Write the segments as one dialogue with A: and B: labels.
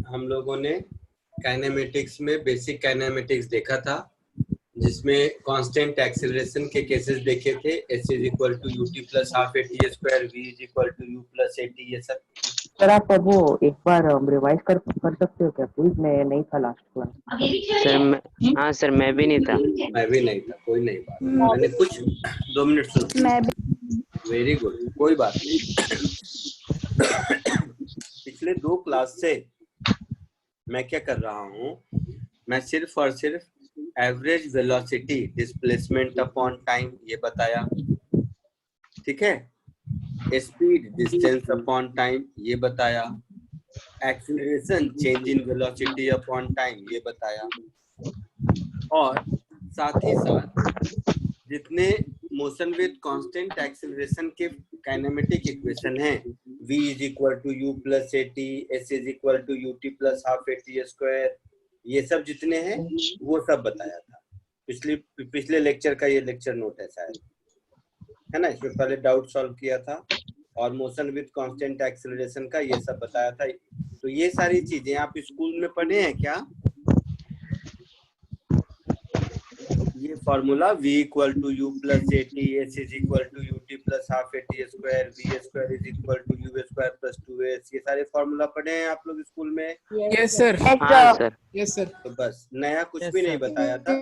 A: हम लोगों ने काइनेमेटिक्स में बेसिक काइनेमेटिक्स देखा था, जिसमें कांस्टेंट एक्सेलरेशन के केसेस देखे थे। s is equal to u t plus half a t square, v is equal to u plus a t, ये सब।
B: सर आप वो एक बार रिवाइज कर सकते हो क्या प्लीज? मैं नहीं था लास्ट क्लास।
C: सर हाँ सर, मैं भी नहीं था।
A: मैं भी नहीं था, कोई नहीं बात। मैंने कुछ 2 मिनट सुनो।
D: मैं
A: वेरी गुड, कोई बात नहीं। पिछले 2 क्लास से मैं क्या कर रहा हूँ, मैं सिर्फ और सिर्फ average velocity displacement upon time ये बताया, ठीक है। स्पीड डिस्टेंस अपॉन टाइम ये बताया, acceleration change in velocity upon time ये बताया, और साथ ही साथ जितने मोशन विद कांस्टेंट एक्सीलरेशन के काइनेमेटिक इक्वेशन हैं, v is equal to u plus a t, s is equal to u t plus half a t square, ये सब जितने हैं वो सब बताया था। पिछले लेक्चर का ये लेक्चर नोट है शायद, है ना। इसमें पहले डाउट सॉल्व किया था और मोशन विद कांस्टेंट एक्सीलरेशन का ये सब बताया था। तो ये सारी चीजें आप स्कूल में पढ़े हैं क्या? ये formula v equal to u plus a t, s is equal to u t plus half a t square, v square is equal to u square plus 2s, ये सारे फॉर्मूला पढ़े हैं आप लोग स्कूल में?
E: Yes sir.
C: हाँ sir.
E: Yes sir.
A: तो बस नया कुछ भी नहीं बताया था।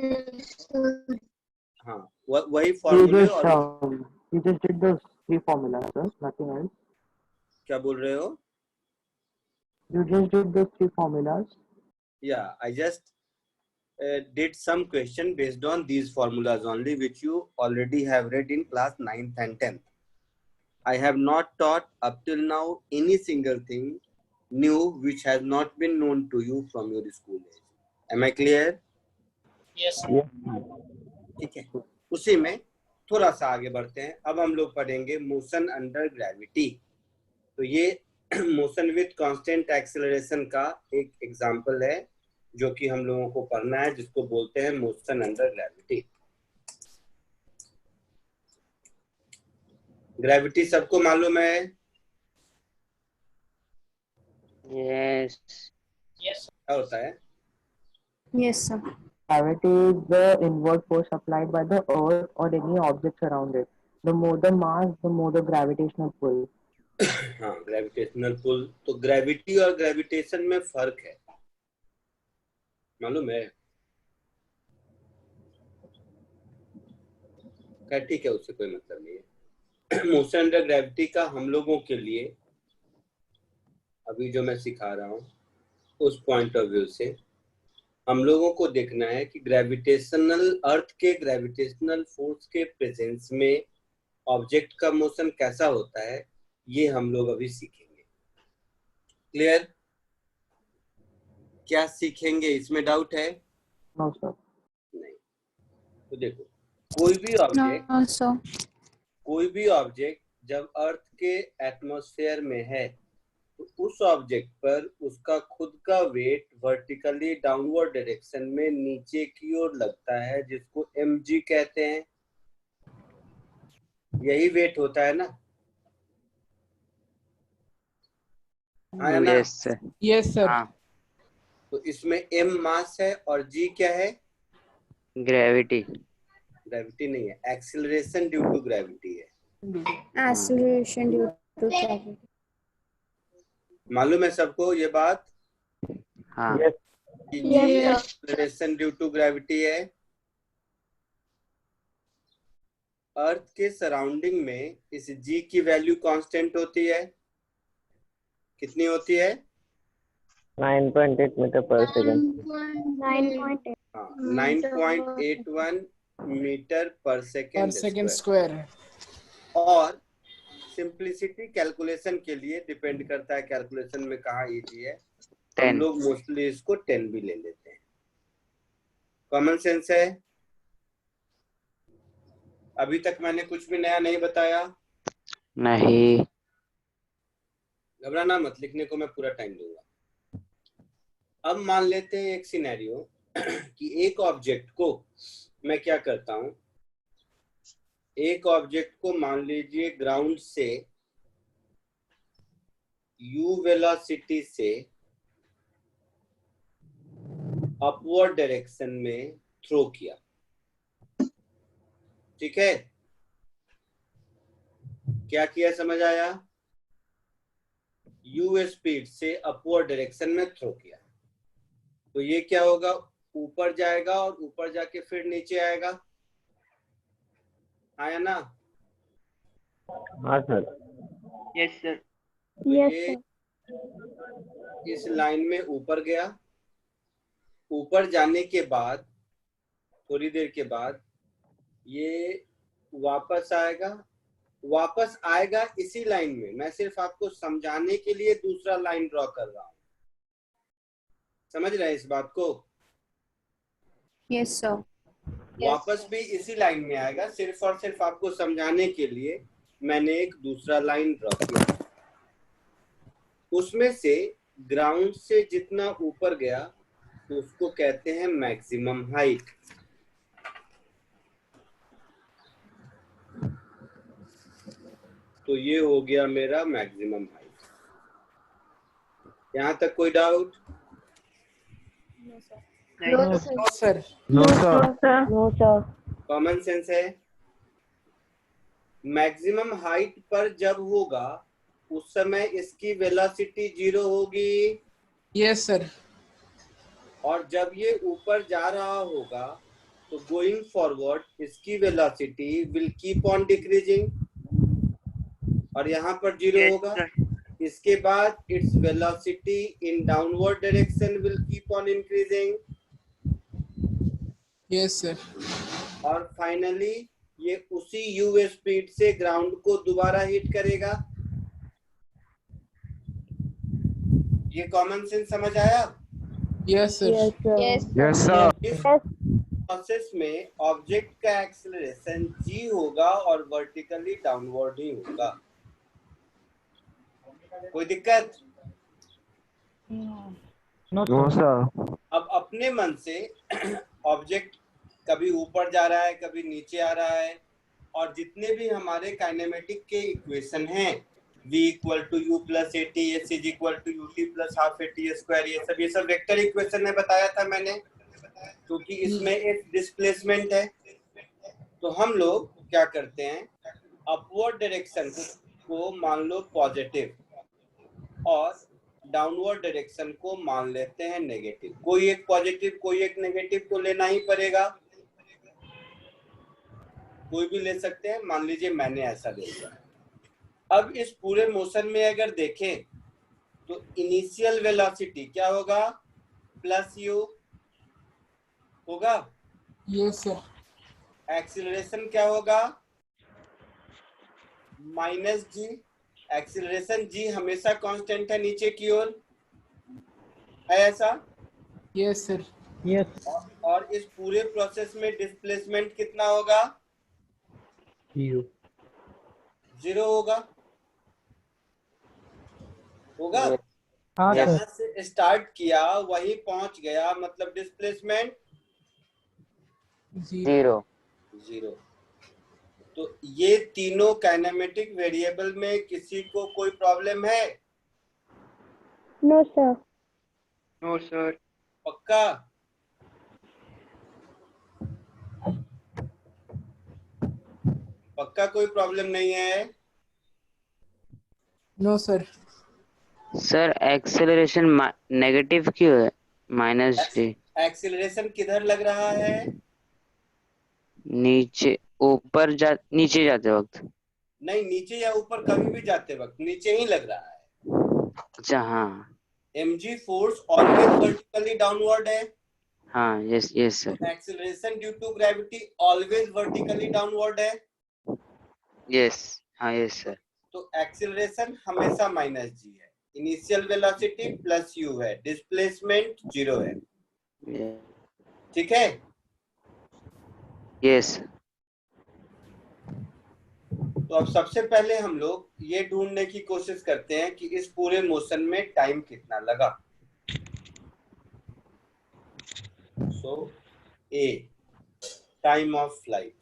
A: हाँ, वही
B: You
A: फॉर्मूले।
B: just
A: और
B: you just did those 3 formulas, sir. Nothing else.
A: क्या बोल रहे हो?
B: You just did those 3 formulas.
A: Yeah, I just did some question based on these formulas only, which you already have read in class 9th and 10th. I have not taught up till now any single thing new which has not been known to you from your school age. Am I clear?
E: Yes
A: ठीक है, उसी में थोड़ा सा आगे बढ़ते हैं। अब हम लोग पढ़ेंगे मोशन अंडर ग्रेविटी। तो ये मोशन विद कांस्टेंट एक्सेलरेशन का एक एग्जांपल है जो कि हम लोगों को पढ़ना है, जिसको बोलते हैं मोशन अंडर ग्रेविटी। ग्रेविटी सबको मालूम है?
C: यस।
A: क्या होता है?
D: Yes sir.
B: Gravity is the inward force applied by the earth or any objects around it. The more the mass, the more the gravitational pull.
A: हाँ, ग्रेविटेशनल पुल। तो gravity और gravitation में फर्क है, मालूम है? क्या? ठीक है, उससे कोई मतलब नहीं है। मोशन अंडर ग्रेविटी का हम लोगों के लिए अभी जो मैं सिखा रहा हूँ उस पॉइंट ऑफ व्यू से हम लोगों को देखना है कि ग्रेविटेशनल अर्थ के ग्रेविटेशनल फोर्स के प्रेजेंस में ऑब्जेक्ट का मोशन कैसा होता है, ये हम लोग अभी सीखेंगे। क्लियर? क्या सीखेंगे, इसमें डाउट है?
B: No, sir.
A: नहीं। तो देखो, कोई भी ऑब्जेक्ट जब अर्थ के एटमॉस्फेयर में है तो उस ऑब्जेक्ट पर उसका खुद का वेट वर्टिकली डाउनवर्ड डायरेक्शन में नीचे की ओर लगता है, जिसको mg कहते हैं। यही वेट होता है ना? हाँ या ना?
C: Yes sir.
E: Yes sir.
C: हाँ।
A: तो इसमें m मास है और g क्या है?
C: ग्रेविटी।
A: ग्रेविटी नहीं है, एक्सीलरेशन ड्यू टू ग्रेविटी है।
D: Acceleration due to gravity.
A: मालूम है सबको ये बात?
C: हाँ।
A: कि एक्सीलरेशन ड्यू टू ग्रेविटी है। अर्थ के सराउंडिंग में इस g की वैल्यू कांस्टेंट होती है। कितनी होती है?
B: 9.8 meter per second.
D: 9.8
A: हाँ, 9.81 मीटर पर
E: पर
A: सेकेंड
E: सेकंड
A: स्क्वायर।
E: स्क्वायर।
A: और सिंप्लिसिटी कैलकुलेशन के लिए डिपेंड करता है कैलकुलेशन में कहाँ इजी है। हम
C: 10।
A: लोग मोस्टली इसको 10 भी ले लेते हैं। कॉमन सेंस है। अभी तक मैंने कुछ भी नया नहीं बताया।
C: नहीं।
A: घबराना मत, लिखने को मैं पूरा टाइम दूंगा। अब मान लेते हैं एक सिनेरियो कि एक ऑब्जेक्ट को मैं क्या करता हूं, एक ऑब्जेक्ट को मान लीजिए ग्राउंड से u वेलोसिटी से अपवर्ड डायरेक्शन में थ्रो किया, ठीक है? क्या किया समझ आया? यू स्पीड से अपवर्ड डायरेक्शन में थ्रो किया, तो ये क्या होगा, ऊपर जाएगा और ऊपर जाके फिर नीचे आएगा, आया ना?
F: हाँ सर।
C: Yes sir.
A: तो
D: Yes,
A: ये
D: sir.
A: इस लाइन में ऊपर गया, ऊपर जाने के बाद थोड़ी देर के बाद ये वापस आएगा, वापस आएगा इसी लाइन में। मैं सिर्फ आपको समझाने के लिए दूसरा लाइन ड्रॉ कर रहा हूं, समझ रहे हैं इस बात को?
D: Yes, sir.
A: वापस भी इसी लाइन में आएगा, सिर्फ और सिर्फ आपको समझाने के लिए मैंने एक दूसरा लाइन ड्रॉ किया। उसमें से ग्राउंड से जितना ऊपर गया उसको कहते हैं मैक्सिमम हाइट। तो ये हो गया मेरा मैक्सिमम हाइट। यहाँ तक कोई doubt?
D: No, sir.
E: No, sir.
F: No sir.
B: No, sir.
A: Common sense है। मैक्सिमम हाइट पर जब होगा उस समय इसकी वेलोसिटी 0 होगी,
E: Yes, sir.
A: और जब ये ऊपर जा रहा होगा तो गोइंग फॉरवर्ड इसकी velocity will keep on decreasing, और यहाँ पर 0
C: Yes,
A: होगा।
C: sir.
A: इसके बाद its velocity in downward direction will keep on increasing,
E: Yes, sir.
A: और फाइनली ये उसी u स्पीड से ग्राउंड को दोबारा हिट करेगा। ये कॉमन सेंस समझ आया?
E: Yes, sir.
B: Yes, sir.
F: Yes sir.
A: इस प्रोसेस में ऑब्जेक्ट का एक्सेलरेशन g होगा और वर्टिकली डाउनवर्ड ही होगा। कोई दिक्कत?
F: No sir.
A: अब अपने मन से ऑब्जेक्ट कभी ऊपर जा रहा है, कभी नीचे आ रहा है, और जितने भी हमारे काइनेमेटिक के इक्वेशन हैं, v equal to u plus a t, s is equal to u t plus half a t square, ये सब वेक्टर इक्वेशन में बताया था मैंने, क्योंकि इसमें एक डिस्प्लेसमेंट है। तो हम लोग क्या करते हैं, अपवर्ड डायरेक्शन को मान लो पॉजिटिव और डाउनवर्ड डायरेक्शन को मान लेते हैं नेगेटिव। कोई एक पॉजिटिव कोई एक नेगेटिव तो लेना ही पड़ेगा, कोई भी ले सकते हैं। मान लीजिए मैंने ऐसा ले लिया। अब इस पूरे मोशन में अगर देखें तो इनिशियल वेलोसिटी क्या होगा, प्लस यू होगा।
E: Yes, sir.
A: एक्सीलरेशन क्या होगा, माइनस जी। एक्सीलरेशन जी हमेशा कांस्टेंट है नीचे की ओर, है ऐसा?
E: Yes, sir.
B: Yes.
A: और इस पूरे प्रोसेस में डिस्प्लेसमेंट कितना होगा,
B: You.
A: 0 होगा। होगा
B: हाँ
A: जहां से स्टार्ट किया वही पहुंच गया, मतलब डिस्प्लेसमेंट
E: Zero.
C: 0.
A: 0। तो ये तीनों काइनेमेटिक वेरिएबल में किसी को कोई प्रॉब्लम है?
D: No, sir.
C: No, sir.
A: पक्का? पक्का कोई प्रॉब्लम नहीं है?
E: No, sir.
C: Sir acceleration negative क्यों है? Minus D.
A: एक्सीलरेशन किधर लग रहा है?
C: नीचे नीचे जाते वक्त।
A: नहीं, नीचे या ऊपर कभी भी जाते वक्त नीचे ही लग रहा है।
C: अच्छा हाँ
A: mg force always vertically downward है,
C: हाँ। Yes yes sir.
A: Acceleration due to gravity always vertically downward है।
C: यस हाँ यस सर।
A: तो एक्सीलरेशन हमेशा माइनस जी है, इनिशियल वेलोसिटी प्लस यू है, डिस्प्लेसमेंट 0 है। ठीक है?
C: यस।
A: तो अब सबसे पहले हम लोग ये ढूंढने की कोशिश करते हैं कि इस पूरे मोशन में टाइम कितना लगा। So a, time of flight.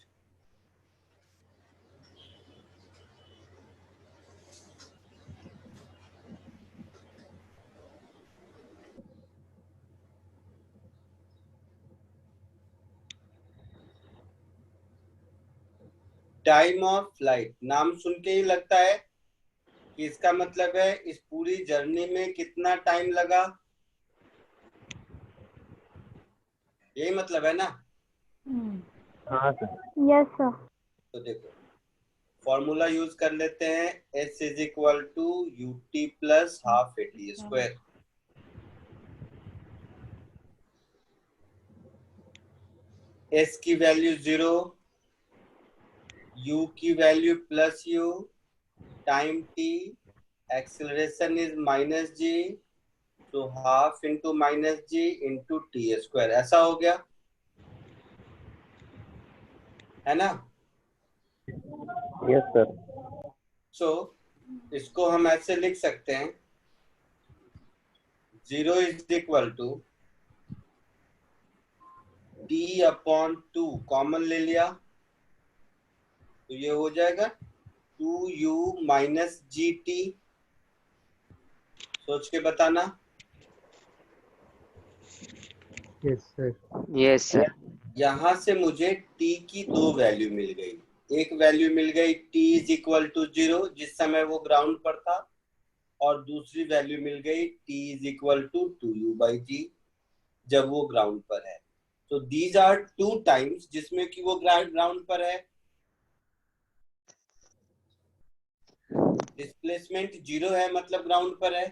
A: Time of flight, नाम सुन के ही लगता है कि इसका मतलब है इस पूरी जर्नी में कितना टाइम लगा, यही मतलब है ना।
F: हाँ सर।
D: Yes, sir.
A: तो देखो फॉर्मूला यूज कर लेते हैं, s is equal to ut plus half at square. s की वैल्यू 0, u की value plus u, time t, acceleration is minus g, तो half into minus g into t square, ऐसा हो गया है ना।
F: Yes sir.
A: सो इसको हम ऐसे लिख सकते हैं, 0 is equal to t upon 2, common ले लिया तो ये हो जाएगा 2u माइनस जी टी। सोच के बताना।
F: Yes sir.
C: Yes sir.
A: यहां से मुझे t की दो वैल्यू मिल गई, एक वैल्यू मिल गई t इज इक्वल टू 0 जिस समय वो ग्राउंड पर था, और दूसरी वैल्यू मिल गई t is equal to 2u by g जब वो ग्राउंड पर है। तो दीज आर टू टाइम्स जिसमें कि वो ग्राउंड पर है, डिस्प्लेसमेंट 0 है मतलब ग्राउंड पर है।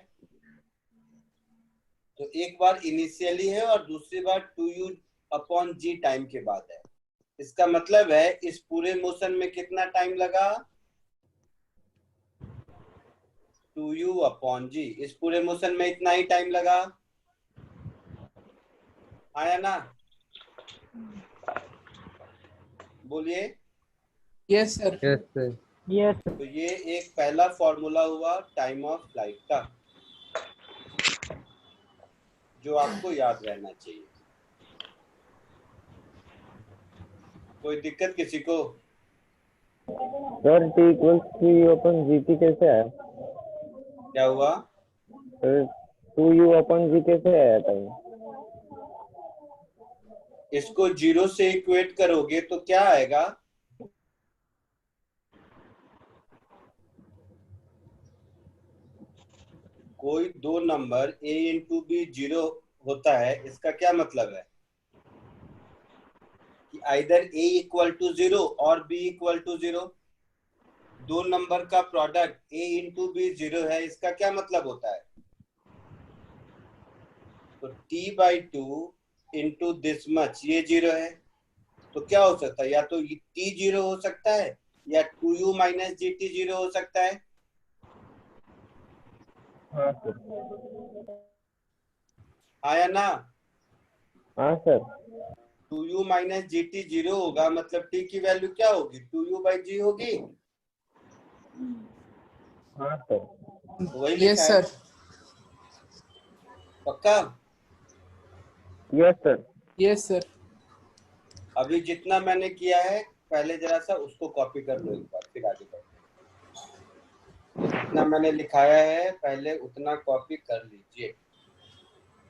A: तो एक बार इनिशियली है और दूसरी बार 2u अपॉन जी टाइम के बाद है। इसका मतलब है इस पूरे मोशन में कितना टाइम लगा, 2u अपॉन जी, इस पूरे मोशन में इतना ही टाइम लगा, आया ना, बोलिए।
E: Yes, sir.
F: Yes sir.
B: Yes.
A: तो ये एक पहला फॉर्मूला हुआ टाइम ऑफ फ्लाइट का, जो आपको याद रहना चाहिए। कोई दिक्कत किसी को?
F: Sir t equals to u upon g t कैसे आया?
A: क्या हुआ?
F: सर 2u अपन जी कैसे आया टाइम?
A: इसको 0 से इक्वेट करोगे तो क्या आएगा, कोई दो नंबर a इंटू बी 0 होता है, इसका क्या मतलब है कि आइदर a इक्वल टू 0 और b इक्वल टू 0, दो नंबर का प्रोडक्ट a इंटू बी 0 है, इसका क्या मतलब होता है, तो t by two into this much ये 0 है। तो क्या हो सकता है, या तो t 0 हो सकता है या 2u माइनस जी टी 0 हो सकता है।
F: हाँ सर।
A: आया ना,
F: हाँ sir.
A: 2u minus G T 0 होगा मतलब t की वैल्यू क्या होगी, 2u बाई जी होगी।
F: हाँ सर।
A: वही लिखा
E: Yes,
A: है,
E: sir.
A: पक्का।
F: Yes sir.
E: Yes, sir.
A: अभी जितना मैंने किया है पहले जरा सा उसको कॉपी कर लो एक बार, फिर आगे बढ़ो। जितना मैंने लिखाया है पहले उतना कॉपी कर लीजिए।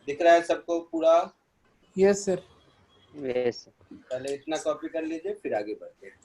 A: दिख रहा है सबको पूरा?
E: Yes, sir.
C: यस।
A: पहले इतना कॉपी कर लीजिए फिर आगे बढ़ते हैं।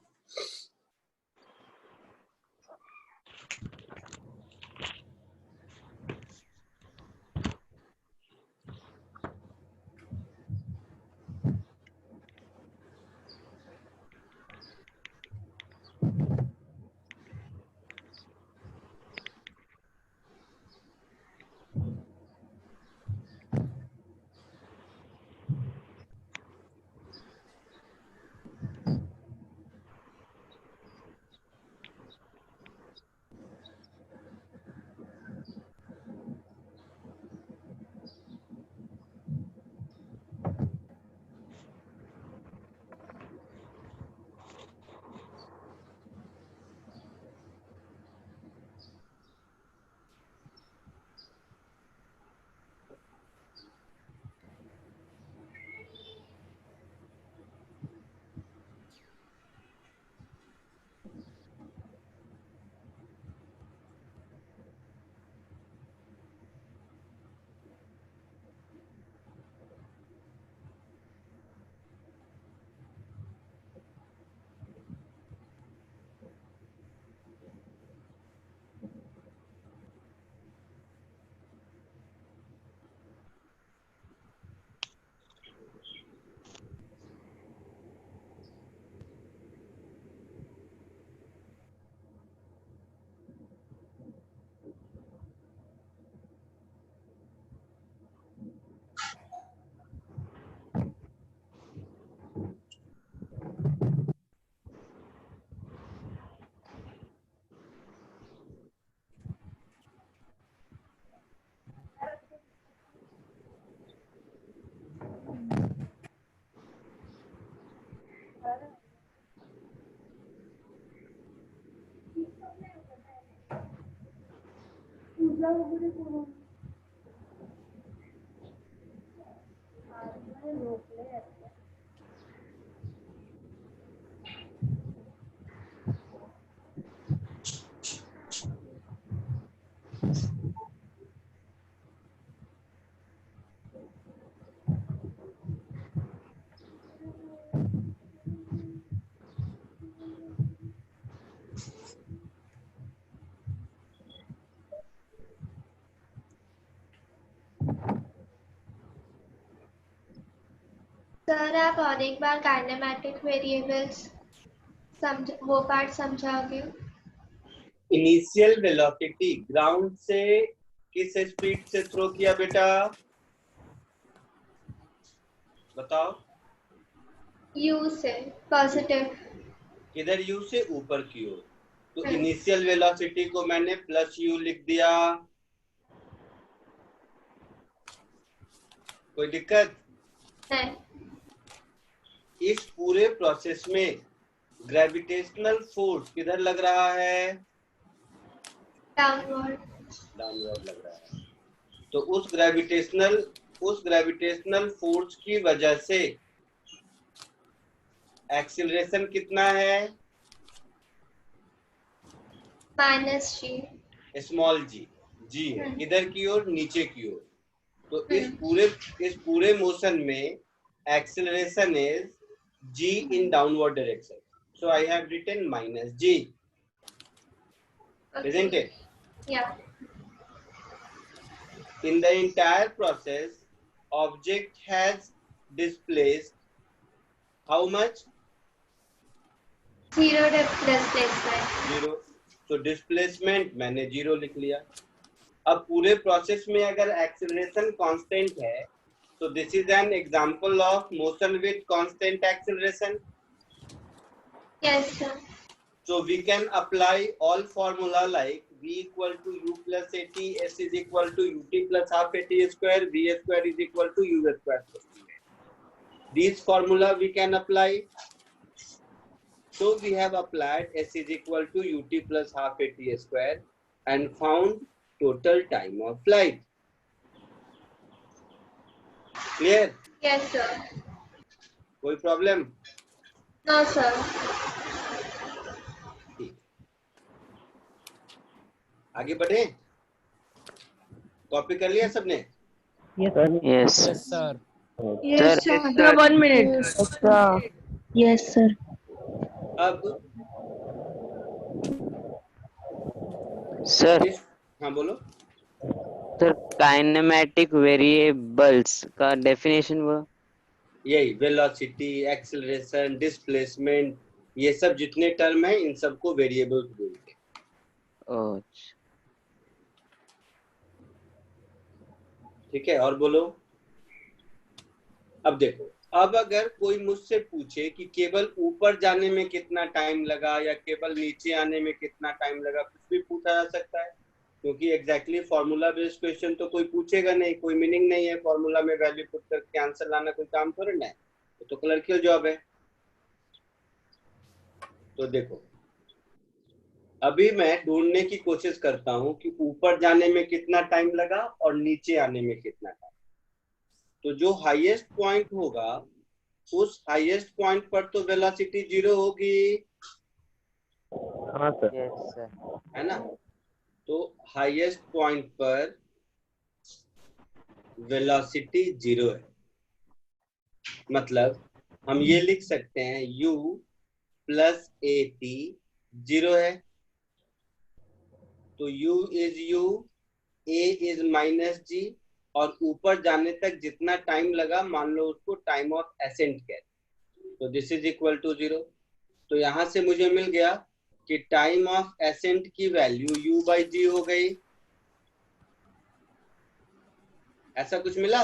G: सर आप और एक बार काइनेमैटिक वेरिएबल्स वो पार्ट समझाओगे?
A: इनिशियल वेलोसिटी ग्राउंड से किस स्पीड से थ्रो किया बेटा, बताओ?
G: यू से पॉजिटिव।
A: किधर? यू से ऊपर की ओर। तो इनिशियल वेलोसिटी को मैंने प्लस यू लिख दिया, कोई दिक्कत
G: नहीं।
A: इस पूरे प्रोसेस में ग्रेविटेशनल फोर्स किधर लग रहा है?
G: डाउनवर्ड।
A: डाउनवर्ड लग रहा है। तो उस ग्रेविटेशनल फोर्स की वजह से एक्सीलरेशन कितना है?
G: -g।
A: स्मॉल जी है। किधर की ओर? नीचे की ओर। तो इस पूरे मोशन में acceleration is g in downward direction. So I have written -g.
G: Okay.
A: Isn't it?
G: Yeah.
A: In the entire process, object has displaced how much?
G: 0 displacement.
A: 0. So displacement मैंने 0 लिख लिया। अब पूरे प्रोसेस में अगर एक्सीलरेशन कांस्टेंट है, so this is an example of motion with constant acceleration.
G: Yes, sir.
A: So we can apply all formula like v equal to u plus at, s is equal to ut plus half at square, v square is equal to u square plus 2a. These formula we can apply. So we have applied s is equal to ut plus half at square and found total time of flight. Clear?
G: Yes, sir.
A: कोई problem?
G: No, sir.
A: आगे बढ़े? Copy कर लिया सबने?
C: Yes.
E: Yes, sir.
C: Yes, sir.
B: 1 minute. अच्छा.
D: Yes, sir.
A: अब
C: Sir,
A: हाँ बोलो।
C: sir, काइनेमैटिक वेरिएबल्स का डेफिनेशन वो
A: यही वेलोसिटी, एक्सेलरेशन, डिस्प्लेसमेंट, ये सब जितने टर्म है इन सबको वेरिएबल्स बोलते हैं।
C: ओह
A: ठीक है, और बोलो। अब देखो, अब अगर कोई मुझसे पूछे कि केवल ऊपर जाने में कितना टाइम लगा या केवल नीचे आने में कितना टाइम लगा, कुछ भी पूछा जा सकता है, क्योंकि एग्जैक्टली फॉर्मूला बेस्ड क्वेश्चन तो कोई पूछेगा नहीं, कोई मीनिंग नहीं है फॉर्मूला में वैल्यू पुट करके आंसर लाना, कोई काम थोड़ा ना है, तो क्लर्कियल जॉब है। तो देखो, अभी मैं ढूंढने की कोशिश करता हूं कि ऊपर जाने में कितना टाइम लगा और नीचे आने में कितना टाइम। तो जो हाईएस्ट पॉइंट होगा उस हाईएस्ट पॉइंट पर तो वेलोसिटी 0 होगी।
F: हाँ सर।
C: Yes sir.
A: है ना? तो हाईएस्ट पॉइंट पर वेलोसिटी 0 है, मतलब हम ये लिख सकते हैं u प्लस at 0 है। तो u is u, a is minus g, और ऊपर जाने तक जितना टाइम लगा मान लो उसको टाइम ऑफ एसेंट कहते हैं, तो दिस इज इक्वल टू 0। तो यहां से मुझे मिल गया कि टाइम ऑफ एसेंट की वैल्यू u बाई जी हो गई। ऐसा कुछ मिला?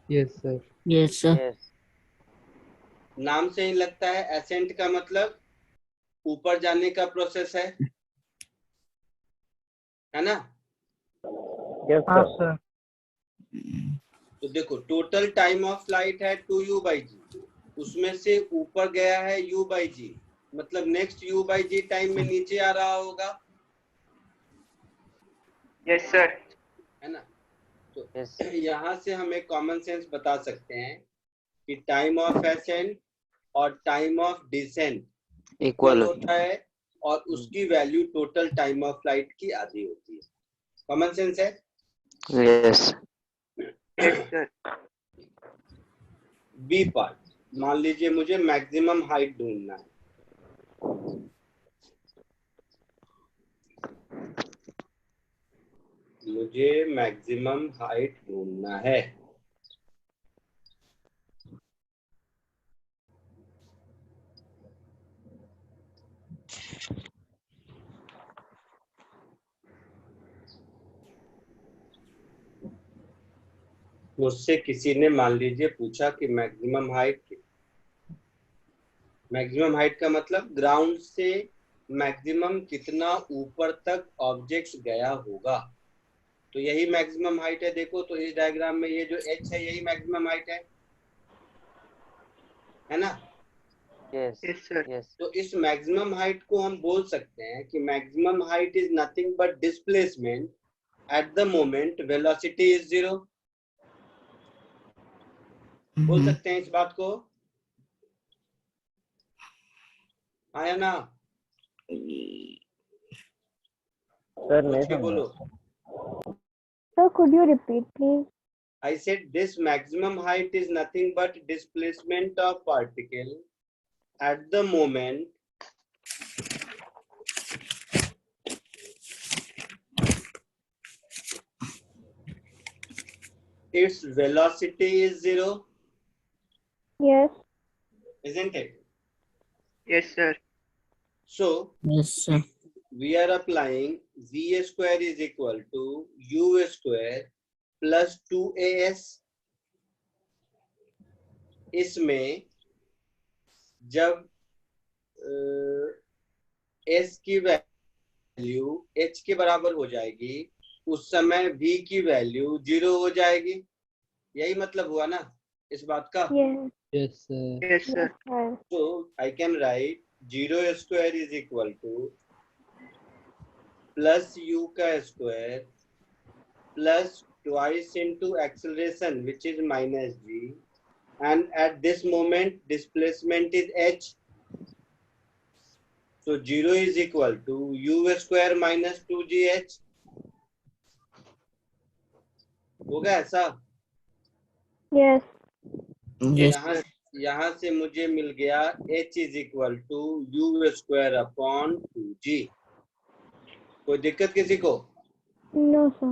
E: Yes, sir.
B: Yes, sir.
C: Yes
A: नाम से ही लगता है एसेंट का मतलब ऊपर जाने का प्रोसेस है ना?
F: यस
E: हाँ
F: सर।
E: सर।
A: तो देखो, टोटल टाइम ऑफ फ्लाइट है 2u बाई जी, उसमें से ऊपर गया है u बाई जी, मतलब next u by g time में नीचे आ रहा होगा।
C: Yes sir.
A: है ना। तो
C: Yes.
A: यहाँ से हम एक कॉमन सेंस बता सकते हैं कि टाइम ऑफ एसेंट और time of descent equal
C: Equal.
A: होता है और उसकी value total time of flight की आधी होती है। कॉमन सेंस है।
C: Yes.
A: बी पार्ट, मान लीजिए मुझे मैक्सिमम हाइट ढूंढना है। मुझे मैक्सिमम हाइट ढूंढना है। मुझसे किसी ने मान लीजिए पूछा कि मैक्सिमम हाइट का मतलब ग्राउंड से मैक्सिमम कितना ऊपर तक ऑब्जेक्ट गया होगा, तो यही मैक्सिमम हाइट है। देखो तो इस डायग्राम में ये जो h है यही मैक्सिमम हाइट है ना।
C: Yes. Yes.
A: तो इस मैक्सिमम हाइट को हम बोल सकते हैं कि maximum height is nothing but displacement at the moment velocity is 0। बोल सकते हैं इस बात को, हाँ या ना।
F: सर नहीं
A: कुछ भी
F: समझा।
A: बोलो।
D: Sir, could you repeat, please?
A: I said this maximum height is nothing but displacement of particle at the moment its velocity is 0,
D: Yes.
A: isn't it?
H: Yes, sir.
A: So
E: Yes, sir.
A: we are applying v square is equal to u square plus 2as। इसमें जब s की value h के बराबर हो जाएगी उस समय v की वैल्यू 0 हो जाएगी। यही मतलब हुआ ना इस बात का।
D: Yes.
E: Yes, sir.
H: Yes, sir.
D: Yes, sir.
A: So I can write 0 square is equal to plus u का square plus twice into acceleration which is minus g, and at this moment displacement is h, so 0 is equal to u square minus 2gh। होगा ऐसा।
D: Yes.
E: Yes.
A: यहाँ से मुझे मिल गया h is equal to u square upon 2g। कोई दिक्कत किसी को?
D: No, sir.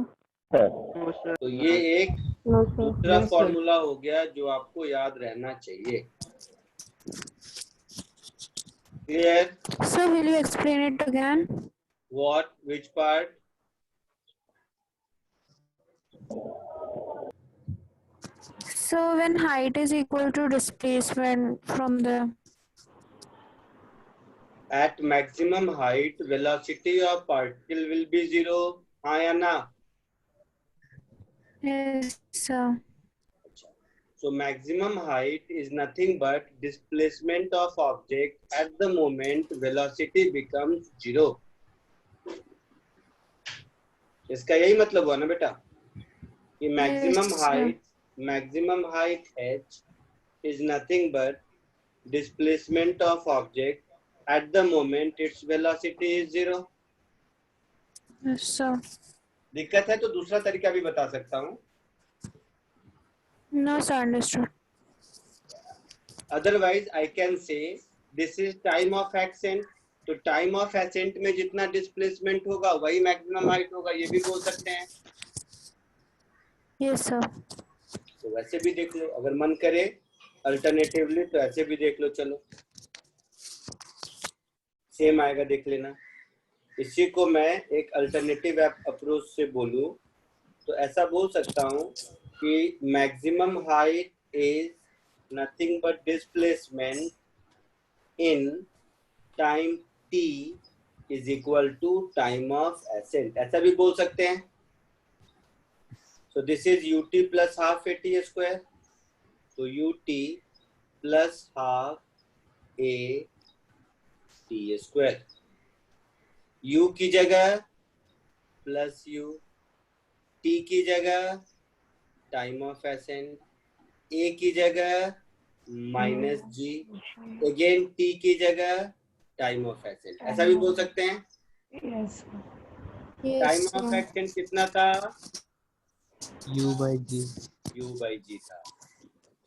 H: No, sir.
A: तो ये एक
D: No, sir.
A: दूसरा
E: Yes, sir.
A: फॉर्मूला हो गया जो आपको याद रहना चाहिए। Clear?
I: Sir, will you explain it again?
A: What? Which part?
I: So when height is equal to displacement from the
A: At maximum height, velocity of particle will be 0. हाँ या ना?
I: yes, sir.
A: So maximum height is nothing but displacement of object at the moment velocity becomes 0. इसका यही मतलब हुआ ना बेटा कि maximum height h is nothing but displacement of object at the moment its velocity is 0.
I: Yes, sir.
A: दिक्कत है तो दूसरा तरीका भी बता सकता हूँ।
I: No, sir, understood.
A: Otherwise I can say this is time of ascent, तो टाइम ऑफ एसेंट में जितना डिस्प्लेसमेंट होगा वही मैक्सिमम हाइट होगा, ये भी बोल सकते हैं।
I: Yes, sir.
A: तो वैसे भी देख लो अगर मन करे, अल्टरनेटिवली तो ऐसे भी देख लो, चलो सेम आएगा देख लेना। इसी को मैं एक अल्टरनेटिव अप्रोच से बोलूं तो ऐसा बोल सकता हूं कि maximum height is nothing but displacement in time t is equal to time of ascent, ऐसा भी बोल सकते हैं। So this is ut plus half at square, तो ut plus half a t square, u की जगह प्लस u T की जगह टाइम ऑफ एसेंट, A की जगह माइनस G, अगेन T की जगह टाइम ऑफ एसेंट, ऐसा भी बोल सकते हैं।
B: Yes.
A: टाइम ऑफ एसेंट कितना था?
E: U by G.
A: U by G था।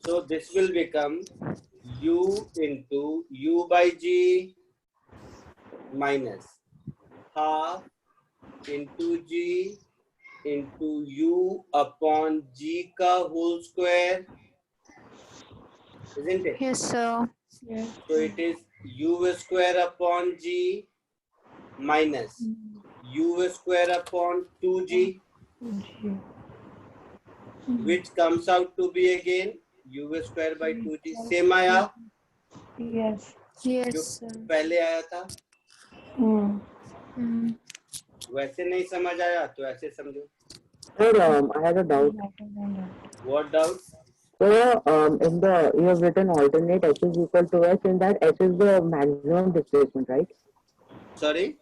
A: So this will become U into U by G minus half into G into U upon G का whole square, isn't it?
I: Yes, sir.
B: Yes.
A: So it is U square upon G minus U square upon 2G, which comes out to be again U square by 2G. Same आया
B: Yes.
I: Yes,
A: जो
I: sir.
A: पहले आया था।
I: Hmm.
A: वैसे नहीं समझ आया तो ऐसे समझो।
F: Sir, I have a doubt.
A: What doubt?
F: So, in the you have written alternate h is equal to s, in that h is the maximum displacement, right?
A: Sorry?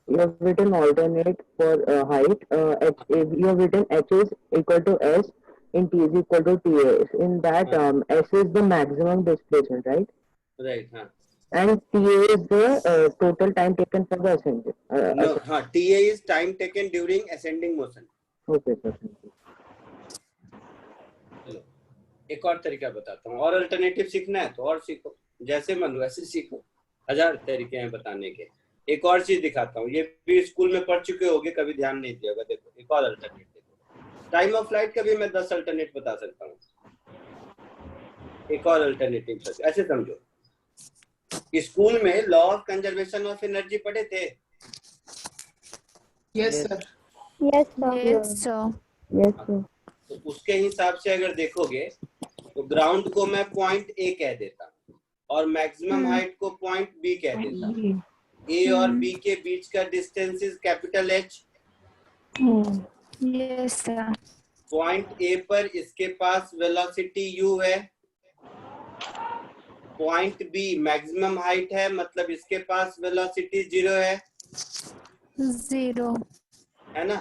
F: You have written alternate for height. You have written h is equal to s and t is equal to ta. In that, s is the maximum displacement, right?
A: Right, हाँ.
F: And ta is the total time taken for the ascent.
A: No, हाँ, TA is time taken during ascending motion.
F: Okay, sir.
A: चलो, एक और तरीका बताता हूँ। और alternative सीखना है तो और सीखो, जैसे मन वैसे सीखो, 1000 तरीके हैं बताने के। एक और चीज दिखाता हूँ, ये भी स्कूल में पढ़ चुके होगे, कभी ध्यान नहीं दिया होगा। देखो एक और अल्टरनेट देखो, टाइम ऑफ फ्लाइट का भी मैं 10 अल्टरनेट बता सकता हूँ। एक और अल्टरनेटिव ऐसे समझो, स्कूल में law of conservation of energy पढ़े थे?
H: Yes, sir.
D: Yes, sir.
I: Yes, sir.
F: Yes, sir.
A: तो उसके हिसाब से अगर देखोगे तो ग्राउंड को मैं पॉइंट ए कह देता हूँ और मैक्सिमम हाइट को पॉइंट बी कह देता हूँ। ए और बी के बीच का distance is capital H.
I: Yes, sir.
A: Point A पर इसके पास वेलोसिटी u है, पॉइंट बी मैक्सिमम हाइट है, मतलब इसके पास वेलोसिटी 0 है,
I: 0.
A: है ना?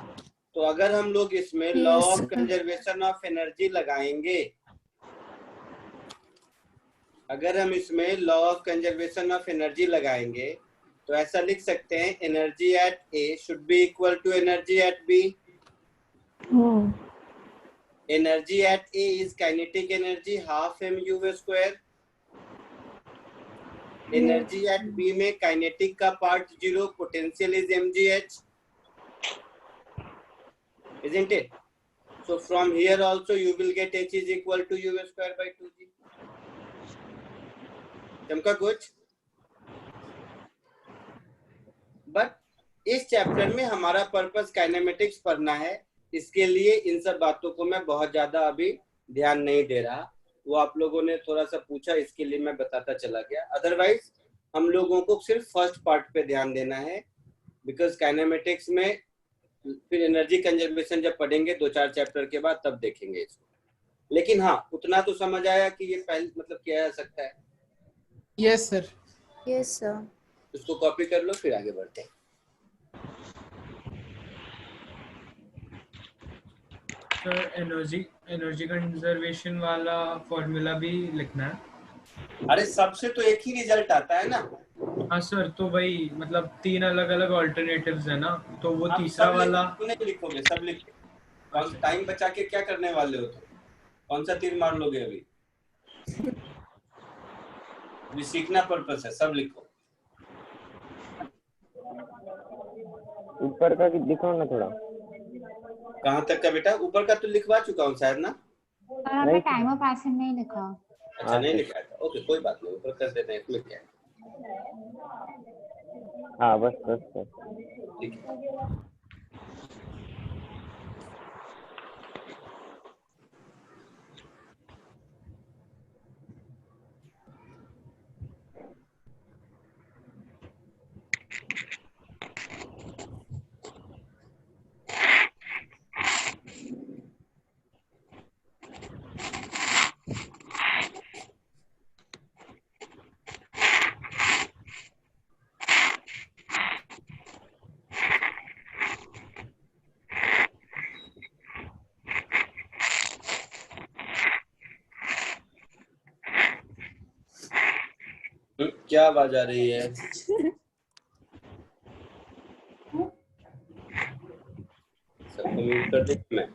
A: तो अगर हम लोग इसमें law
I: Yes,
A: of
I: sir.
A: Conservation of energy लगाएंगे, अगर हम इसमें law of conservation of energy लगाएंगे तो ऐसा लिख सकते हैं, energy at a should be equal to energy at b. Energy at a is kinetic energy half mu square. Energy at b में काइनेटिक का part 0, potential is mgh, isn't it? So from here also you will get h is equal to u square by 2g. चमका कुछ? But इस chapter में हमारा purpose kinematics पढ़ना है, इसके लिए इन सब बातों को मैं बहुत ज्यादा अभी ध्यान नहीं दे रहा। वो आप लोगों ने थोड़ा सा पूछा, इसके लिए मैं बताता चला गया। अदरवाइज हम लोगों को सिर्फ फर्स्ट पार्ट पे ध्यान देना है, बिकॉज काइनेमेटिक्स में फिर एनर्जी कंजर्वेशन जब पढ़ेंगे 2-4 चैप्टर के बाद तब देखेंगे इसको। लेकिन हाँ, उतना तो समझ आया कि ये पहले मतलब किया जा सकता है।
H: Yes, sir.
I: Yes, sir.
A: इसको कॉपी कर लो, फिर आगे बढ़ते हैं।
J: सर एनर्जी कंजर्वेशन वाला फॉर्मूला भी लिखना है?
A: अरे सबसे तो एक ही रिजल्ट आता है ना।
J: हाँ सर, तो वही मतलब 3 अलग अलग ऑल्टरनेटिव्स है ना, तो वो
A: आप
J: तीसरा
A: सब
J: वाला
A: नहीं लिखोगे, सब लिखोगे। कौन सा टाइम बचा के क्या करने वाले हो? तो कौन सा तीर मार लोगे अभी? अभी सीखना पर्पस है, सब लिखो।
F: ऊपर का दिखाओ ना थोड़ा।
A: कहाँ तक का बेटा? ऊपर का तो लिखवा चुका हूँ शायद ना।
K: हमने टाइम ऑफ एसेंट नहीं लिखा।
A: अच्छा नहीं लिखा था, ओके कोई बात नहीं, ऊपर कर देते हैं, इसमें क्या है।
F: हाँ बस बस बस
A: ठीक है। क्या आवाज आ रही है? सबको म्यूट कर दूं मैं?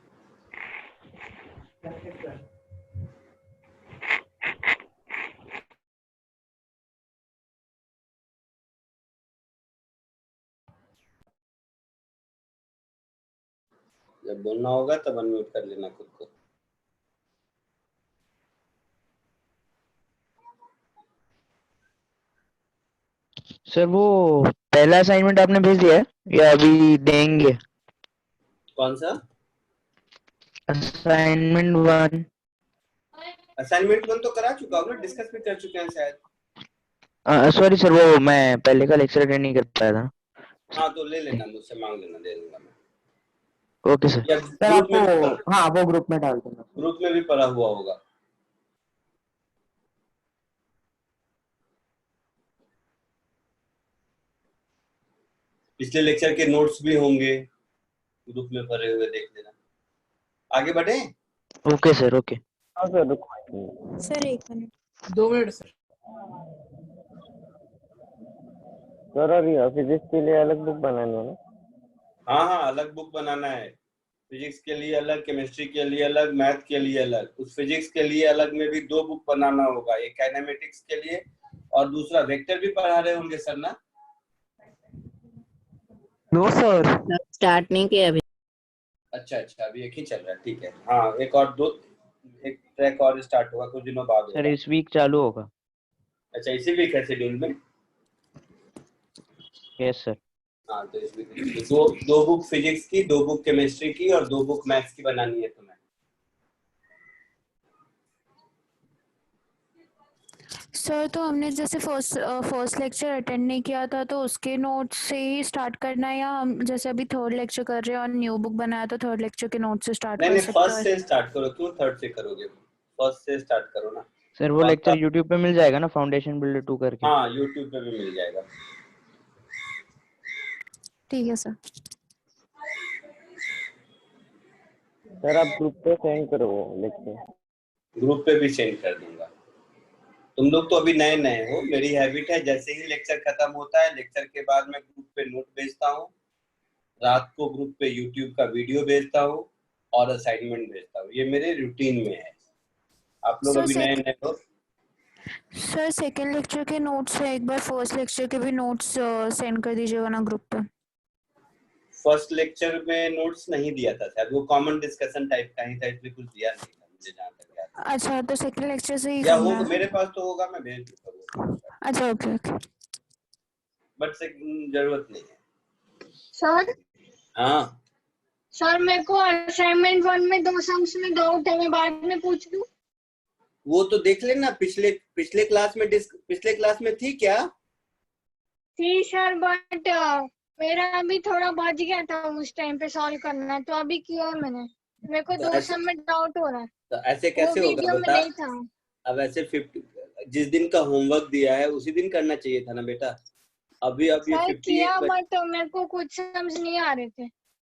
A: जब बोलना होगा तब अनम्यूट कर लेना खुद को।
C: सर वो पहला असाइनमेंट आपने भेज दिया है या अभी देंगे?
A: कौन सा
C: असाइनमेंट 1?
A: असाइनमेंट 1 तो करा चुका हूँ ना, डिस्कस भी कर चुके हैं शायद।
C: सॉरी सर, वो मैं पहले का लेक्चर अटेंड नहीं कर पाया था।
A: हाँ तो ले लेना, मुझसे मांग लेना, दे दूंगा मैं।
C: Okay sir.
A: या
B: सर
A: ग्रुप में,
B: आपको, हाँ वो ग्रुप में डाल देना।
A: ग्रुप में भी पड़ा हुआ होगा। पिछले लेक्चर के नोट्स भी होंगे ग्रुप में भरे हुए, देख लेना। आगे बढ़े?
C: Okay sir, okay.
F: हाँ sir,
I: sir 1 minute.
H: 2 minute sir.
F: Sir अभी फिजिक्स के लिए अलग बुक बनानी है ना?
A: हाँ हाँ, अलग बुक बनाना है। फिजिक्स के लिए अलग, केमिस्ट्री के लिए अलग, मैथ के लिए अलग। उस फिजिक्स के लिए अलग में भी 2 बुक बनाना होगा, एक काइनेमेटिक्स के लिए और दूसरा वेक्टर भी पढ़ा रहे होंगे सर ना?
E: नो सर,
L: स्टार्ट नहीं किया अभी।
A: अच्छा अच्छा, अभी एक ही चल रहा है, ठीक है। हाँ, एक ट्रैक और स्टार्ट होगा कुछ दिनों बाद
C: सर
A: होगा।
C: इस वीक चालू होगा।
A: अच्छा, इसी वीक है शेड्यूल में?
C: Yes sir.
A: हाँ तो इस वीक दो बुक फिजिक्स की, 2 बुक केमिस्ट्री की और 2 बुक मैथ्स की बनानी है तुम्हें।
I: सर तो हमने जैसे फर्स्ट लेक्चर अटेंड नहीं किया था तो उसके नोट्स से ही स्टार्ट करना है, या हम जैसे अभी थर्ड लेक्चर कर रहे हैं और न्यू बुक बनाया तो थर्ड लेक्चर के नोट्स से स्टार्ट कर
A: नहीं,
I: सकते
A: फर्स्ट
I: हैं?
A: से स्टार्ट करो। क्यों थर्ड से करोगे? फर्स्ट से स्टार्ट करो ना।
C: सर वो लेक्चर यूट्यूब पे मिल जाएगा ना, फाउंडेशन बिल्डर 2 करके?
A: हाँ, यूट्यूब पे भी मिल जाएगा।
I: ठीक है सर।
F: सर आप ग्रुप पे सेंड करो लेक्चर।
A: ग्रुप पे भी सेंड कर दूंगा। तुम लोग तो अभी नए नए हो। मेरी हैबिट है, जैसे ही लेक्चर खत्म होता है, लेक्चर के बाद मैं ग्रुप पे नोट भेजता हूँ, रात को ग्रुप पे यूट्यूब का वीडियो भेजता हूँ और असाइनमेंट भेजता हूँ। ये मेरे रूटीन में है। आप लोग अभी नए नए हो।
I: सर सेकेंड लेक्चर के नोट्स है, एक बार फर्स्ट लेक्चर के भी नोट्स सेंड कर दीजिएगा ना ग्रुप पे।
A: फर्स्ट लेक्चर में नोट्स नहीं दिया था शायद, वो कॉमन डिस्कशन टाइप का ही था, इसलिए कुछ दिया नहीं था मुझे जहाँ तक याद है।
I: अच्छा, तो सेकेंड लेक्चर से ही
A: या
I: करना
A: वो
I: है?
A: मेरे पास तो होगा, मैं भेज दूंगा।
I: अच्छा, ओके ओके।
A: बट से जरूरत नहीं है।
G: सर
A: हाँ
G: सर, मेरे को असाइनमेंट 1 में 2 सम्स में डाउट है, मैं बाद में पूछ लूं?
A: वो तो देख लेना, पिछले क्लास में थी क्या?
G: थी सर, बट मेरा अभी थोड़ा बच गया था उस टाइम पे सॉल्व करना, तो अभी किया है मैंने। मेरे को 2 सम में डाउट हो रहा है।
A: तो ऐसे कैसे होगा
G: वीडियो में
A: बेटा?
G: नहीं था।
A: अब ऐसे 50 जिस दिन का होमवर्क दिया है उसी दिन करना चाहिए था ना बेटा। अभी ये
G: सर
A: 58
G: किया, बट मेरे को कुछ समझ नहीं आ रहे थे।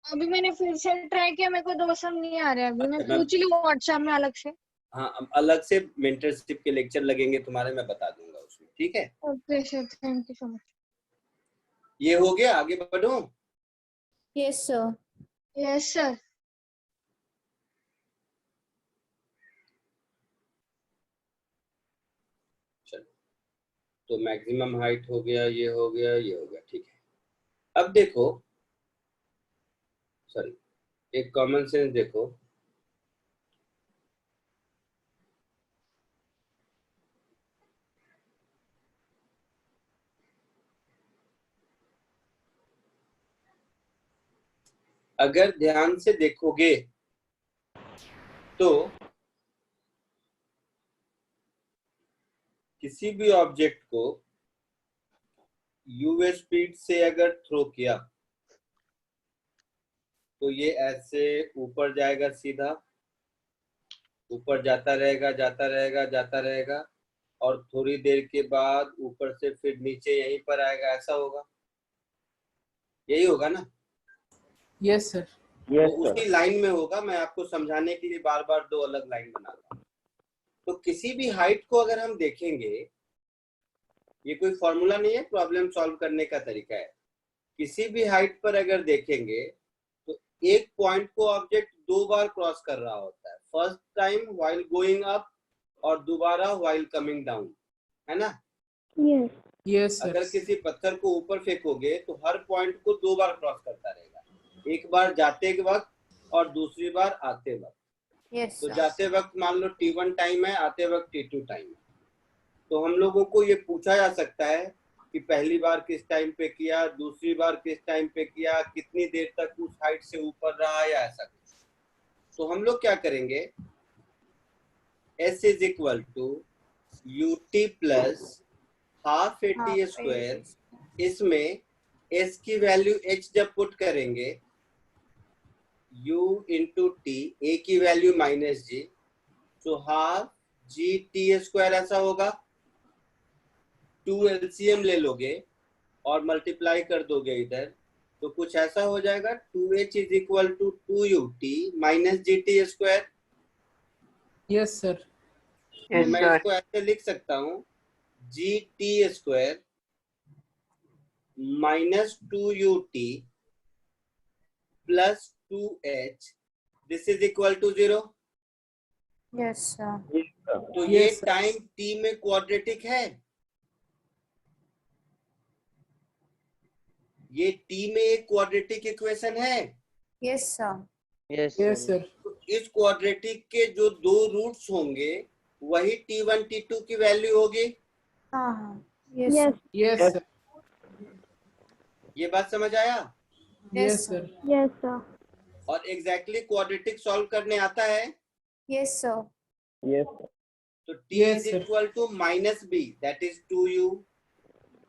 G: अभी मैंने फिर से ट्राई किया, मेरे को 2 सम नहीं आ रहे। अभी मैं पूछ लूं व्हाट्सएप में अलग से?
A: हाँ, अलग से मेंटरशिप के लेक्चर लगेंगे तुम्हारे, मैं बता दूंगा उसमें, ठीक है?
G: Okay sir, thank you so much.
A: ये हो गया, आगे बढ़ो।
I: Yes sir.
G: Yes sir.
A: चलो, तो मैक्सिमम हाइट हो गया, ये हो गया, ये हो गया, ठीक है। अब देखो, सॉरी, एक कॉमन सेंस देखो। अगर ध्यान से देखोगे तो किसी भी ऑब्जेक्ट को यूवी स्पीड से अगर थ्रो किया तो ये ऐसे ऊपर जाएगा, सीधा ऊपर जाता रहेगा, जाता रहेगा, जाता रहेगा, और थोड़ी देर के बाद ऊपर से फिर नीचे यहीं पर आएगा। ऐसा होगा, यही होगा ना?
H: Yes sir.
A: तो उसी लाइन में होगा। मैं आपको समझाने के लिए बार बार 2 अलग लाइन बना रहा हूँ। तो किसी भी हाइट को अगर हम देखेंगे ये कोई फॉर्मूला नहीं है, प्रॉब्लम सॉल्व करने का तरीका है। किसी भी हाइट पर अगर देखेंगे तो एक पॉइंट को ऑब्जेक्ट 2 बार क्रॉस कर रहा होता है, first time while going up और दोबारा व्हाइल कमिंग डाउन, है ना?
D: Yes.
H: Yes, sir.
A: अगर किसी पत्थर को ऊपर फेंकोगे तो हर पॉइंट को 2 बार क्रॉस करता रहेगा, एक बार जाते वक्त और दूसरी बार आते वक्त।
I: Yes,
A: तो
I: sir.
A: जाते वक्त मान लो T1 टाइम है, आते वक्त T2 टाइम है। तो हम लोगों को ये पूछा जा सकता है कि पहली बार किस टाइम पे किया, दूसरी बार किस टाइम पे किया, कितनी देर तक उस हाइट से ऊपर रहा, या ऐसा कुछ। तो हम लोग क्या करेंगे, S is equal to UT plus half AT square, इसमें S की वैल्यू H जब पुट करेंगे, U इंटू T, A की वैल्यू माइनस G, तो हाफ GT स्क्वायर ऐसा होगा। 2 LCM ले लोगे और मल्टीप्लाई कर दोगे इधर, तो कुछ ऐसा हो जाएगा, 2H is equal to 2UT minus GT square.
H: Yes, sir.
A: तो मैं इसको ऐसे लिख सकता हूँ, GT square minus 2UT plus 2H, this is equal to 0।
I: Yes, sir.
A: तो ये
H: Yes, sir.
A: टाइम T में क्वाड्रेटिक है, ये T में एक क्वाड्रेटिक इक्वेशन है।
I: Yes, sir.
E: Yes,
H: Yes, sir.
A: तो इस क्वाड्रेटिक के जो 2 रूट्स होंगे वही T1 T2 की वैल्यू होगी।
I: हाँ, yes,
D: Yes.
H: Yes, sir.
A: ये बात समझ आया?
H: Yes, sir.
D: Yes, sir.
A: और एग्जैक्टली क्वाड्रेटिक सॉल्व करने आता है।
I: yes, sir.
E: yes,
A: तो T
H: Yes,
A: is
H: sir.
A: Equal to minus b, that is 2U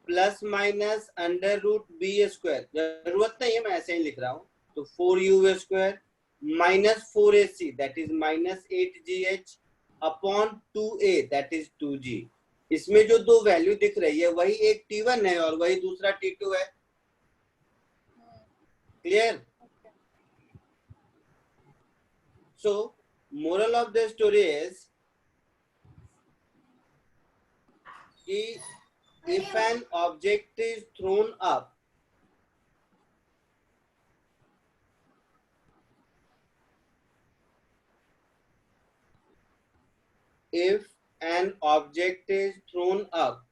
A: plus minus under root b square, जरूरत नहीं है मैं ऐसे ही लिख रहा हूँ, तो 4U square minus 4AC that is minus 8GH upon 2A that is 2G। इसमें जो 2 वैल्यू दिख रही है वही एक T1 है और वही दूसरा T2 है। Clear? So moral of the story is if an object is thrown up, if an object is thrown up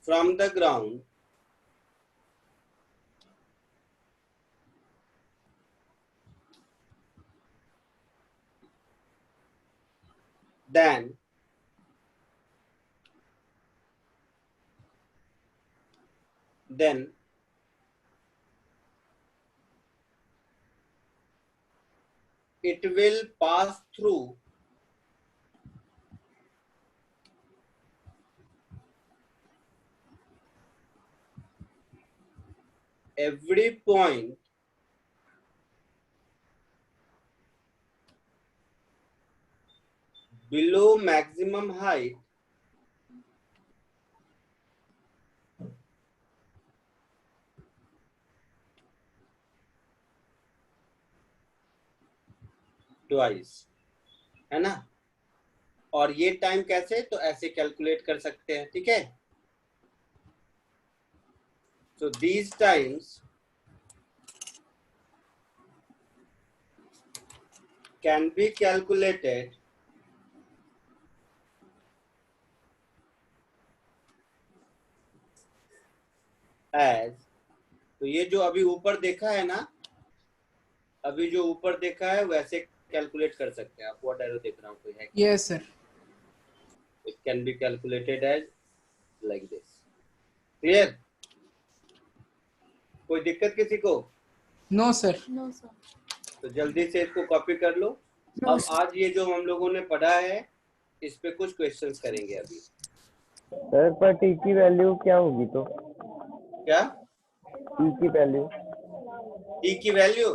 A: from the ground, then it will pass through every point below maximum height twice, है ना? और ये time कैसे, तो ऐसे calculate कर सकते हैं, ठीक है? So these times can be calculated as, तो ये जो अभी ऊपर देखा है ना, अभी जो ऊपर देखा है वैसे कैलकुलेट कर सकते हैं आप। व्हाट एरो देख रहा हूँ, कोई है?
H: Yes, sir.
A: It can be calculated as like this. Clear? कोई दिक्कत किसी को?
H: No, sir.
I: No, sir.
A: तो जल्दी से इसको कॉपी कर लो। अब आज ये जो हम लोगों ने पढ़ा है इस पे कुछ क्वेश्चंस करेंगे अभी।
E: सर पर टी की वैल्यू क्या होगी तो?
A: क्या?
E: टी की वैल्यू?
A: टी की वैल्यू?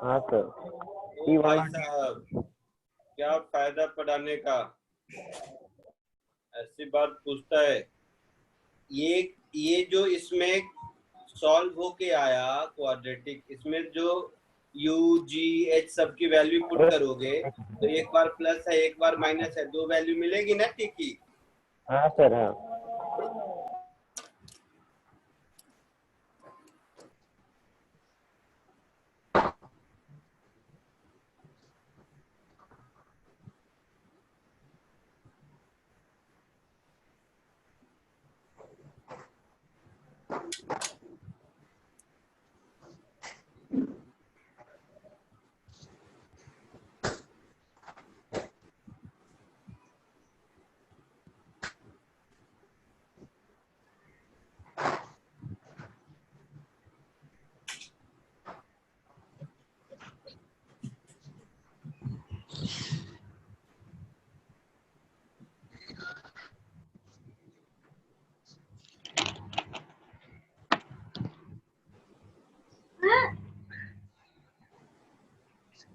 E: हाँ सर।
A: ओ भाई साहब, क्या फायदा पढ़ाने का, ऐसी बात पूछता है। ये जो इसमें सॉल्व होके आया क्वाड्रेटिक, इसमें जो यू जी एच सब की वैल्यू पुट करोगे तो एक बार प्लस है एक बार माइनस है, दो वैल्यू मिलेगी ना टी की।
E: हाँ सर हाँ।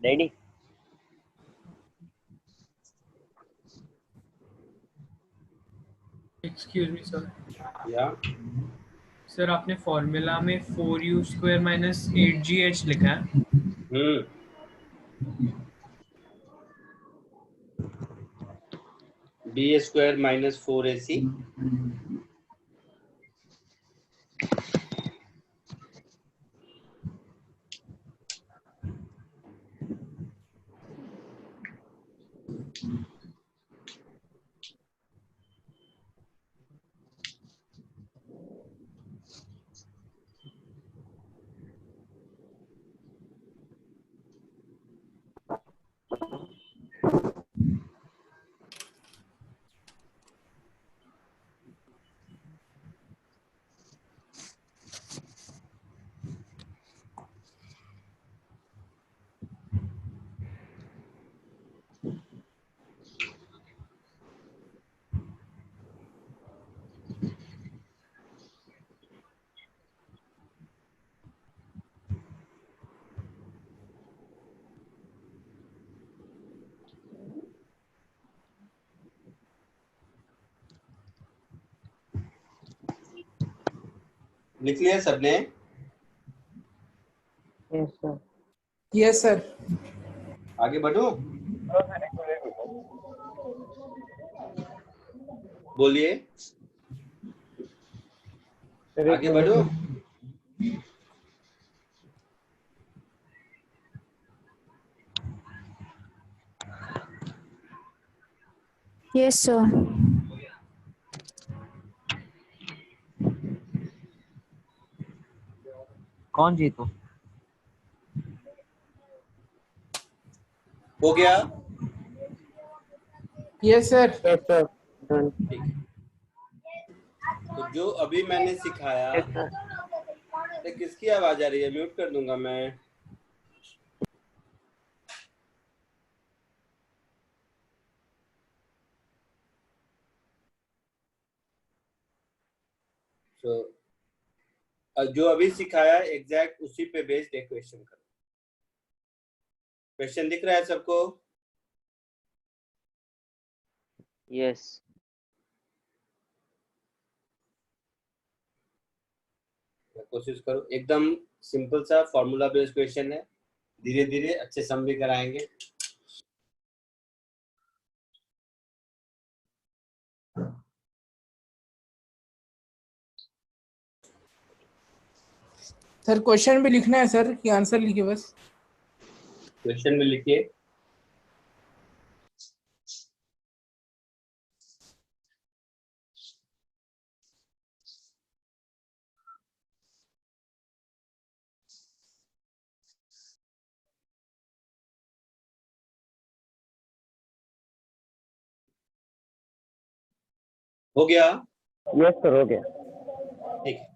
C: Daddy
J: excuse me sir.
A: या
J: सर आपने फॉर्मूला में 4u² माइनस 8gh लिखा है।
A: बी स्क्वायर माइनस 4ac लिख लिया सबने?
B: Yes, sir.
H: Yes sir.
A: आगे बढ़ो, बोलिए आगे बढ़ो।
I: Yes sir.
C: कौन जीतो?
A: हो गया?
H: Yes sir.
F: Yes, sir. Done.
A: ठीक है, तो जो अभी मैंने सिखाया, ये किसकी आवाज आ रही है? म्यूट कर दूंगा मैं। तो जो अभी सिखाया एग्जैक्ट उसी पे बेस्ड एक क्वेश्चन करो। क्वेश्चन दिख रहा है सबको?
C: यस।
A: कोशिश करो, एकदम सिंपल सा फॉर्मूला बेस्ड क्वेश्चन है, धीरे धीरे अच्छे सम भी कराएंगे।
H: सर क्वेश्चन भी लिखना है सर कि आंसर लिखिए बस?
A: क्वेश्चन में लिखिए। हो गया?
E: यस सर हो गया।
A: ठीक है,